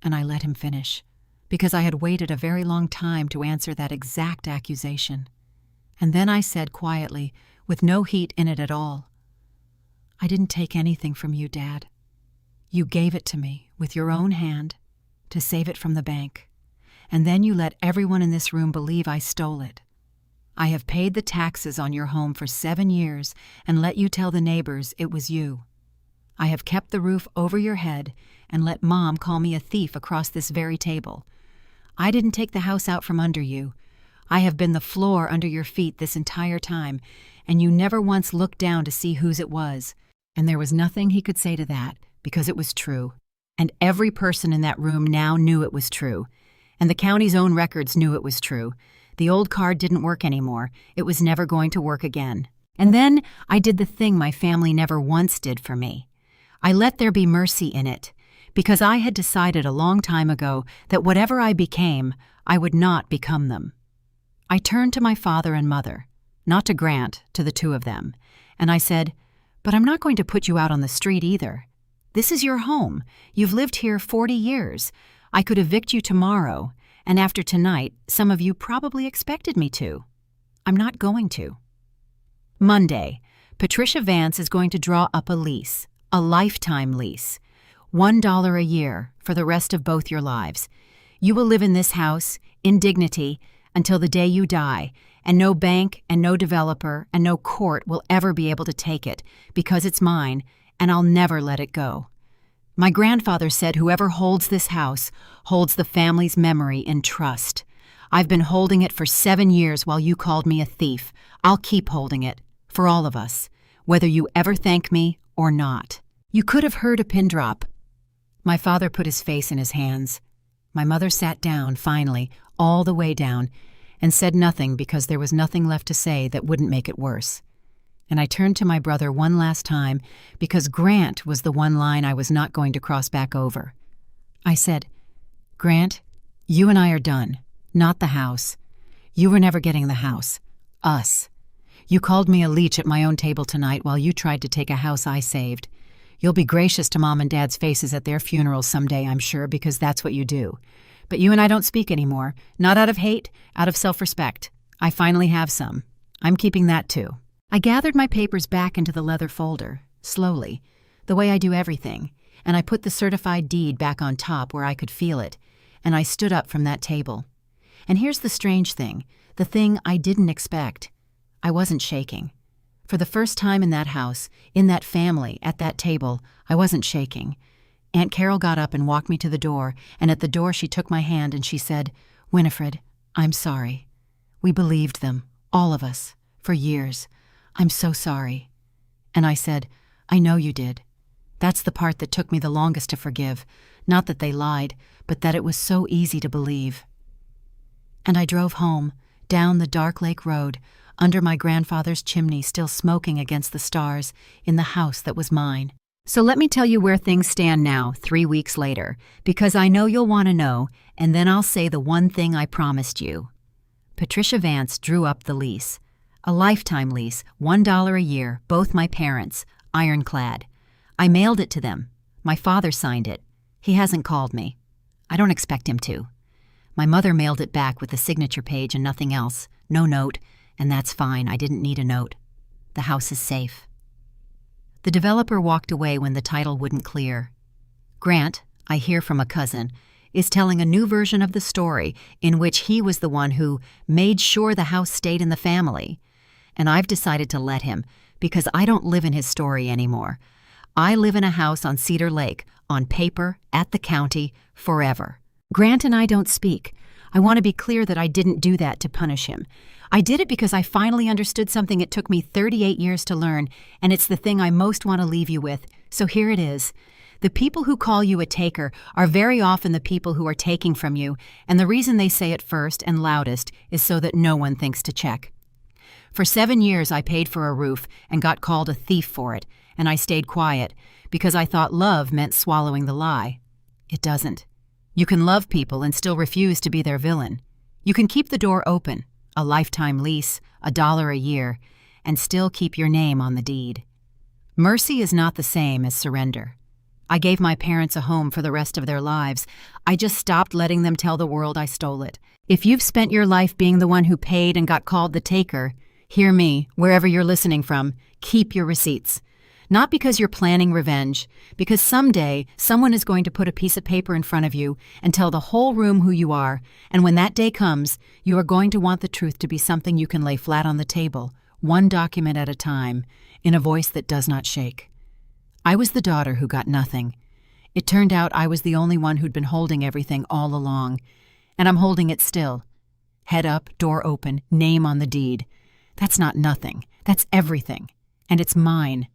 And I let him finish, because I had waited a very long time to answer that exact accusation. And then I said quietly, with no heat in it at all, "I didn't take anything from you, Dad. You gave it to me with your own hand to save it from the bank, and then you let everyone in this room believe I stole it. I have paid the taxes on your home for 7 years and let you tell the neighbors it was you. I have kept the roof over your head and let Mom call me a thief across this very table. I didn't take the house out from under you. I have been the floor under your feet this entire time, and you never once looked down to see whose it was. And there was nothing he could say to that, because it was true. And every person in that room now knew it was true. And the county's own records knew it was true. The old card didn't work anymore. It was never going to work again. And then I did the thing my family never once did for me. I let there be mercy in it, because I had decided a long time ago that whatever I became, I would not become them. I turned to my father and mother, not to Grant, to the two of them, and I said, "But I'm not going to put you out on the street either. This is your home. You've lived here 40 years. I could evict you tomorrow, and after tonight, some of you probably expected me to. I'm not going to." Monday, Patricia Vance is going to draw up a lease, a lifetime lease, $1 a year for the rest of both your lives. You will live in this house, in dignity, until the day you die, and no bank and no developer and no court will ever be able to take it, because it's mine, and I'll never let it go. My grandfather said whoever holds this house holds the family's memory in trust. I've been holding it for 7 years while you called me a thief. I'll keep holding it, for all of us, whether you ever thank me or not. You could have heard a pin drop. My father put his face in his hands. My mother sat down, finally, all the way down, and said nothing because there was nothing left to say that wouldn't make it worse. And I turned to my brother one last time because Grant was the one line I was not going to cross back over. I said, "Grant, you and I are done, not the house. You were never getting the house. Us. You called me a leech at my own table tonight while you tried to take a house I saved. You'll be gracious to Mom and Dad's faces at their funerals someday, I'm sure, because that's what you do. But you and I don't speak anymore, not out of hate, out of self-respect. I finally have some. I'm keeping that too." I gathered my papers back into the leather folder, slowly, the way I do everything, and I put the certified deed back on top where I could feel it, and I stood up from that table. And here's the strange thing, the thing I didn't expect. I wasn't shaking. For the first time in that house, in that family, at that table, I wasn't shaking. Aunt Carol got up and walked me to the door, and at the door she took my hand and she said, "Winifred, I'm sorry. We believed them, all of us, for years. I'm so sorry." And I said, "I know you did. That's the part that took me the longest to forgive. Not that they lied, but that it was so easy to believe." And I drove home, down the dark lake road, under my grandfather's chimney still smoking against the stars, in the house that was mine. So let me tell you where things stand now, 3 weeks later, because I know you'll want to know, and then I'll say the one thing I promised you. Patricia Vance drew up the lease. A lifetime lease, $1 a year, both my parents, ironclad. I mailed it to them. My father signed it. He hasn't called me. I don't expect him to. My mother mailed it back with the signature page and nothing else. No note, and that's fine. I didn't need a note. The house is safe. The developer walked away when the title wouldn't clear. Grant, I hear from a cousin, is telling a new version of the story in which he was the one who made sure the house stayed in the family. And I've decided to let him, because I don't live in his story anymore. I live in a house on Cedar Lake, on paper, at the county, forever. Grant and I don't speak. I want to be clear that I didn't do that to punish him. I did it because I finally understood something it took me 38 years to learn, and it's the thing I most want to leave you with. So here it is. The people who call you a taker are very often the people who are taking from you, and the reason they say it first and loudest is so that no one thinks to check. For 7 years I paid for a roof and got called a thief for it, and I stayed quiet because I thought love meant swallowing the lie. It doesn't. You can love people and still refuse to be their villain. You can keep the door open, a lifetime lease, $1 a year, and still keep your name on the deed. Mercy is not the same as surrender. I gave my parents a home for the rest of their lives. I just stopped letting them tell the world I stole it. If you've spent your life being the one who paid and got called the taker, hear me, wherever you're listening from, keep your receipts. Not because you're planning revenge, because someday someone is going to put a piece of paper in front of you and tell the whole room who you are, and when that day comes, you are going to want the truth to be something you can lay flat on the table, one document at a time, in a voice that does not shake. I was the daughter who got nothing. It turned out I was the only one who'd been holding everything all along, and I'm holding it still. Head up, door open, name on the deed. That's not nothing. That's everything. And it's mine.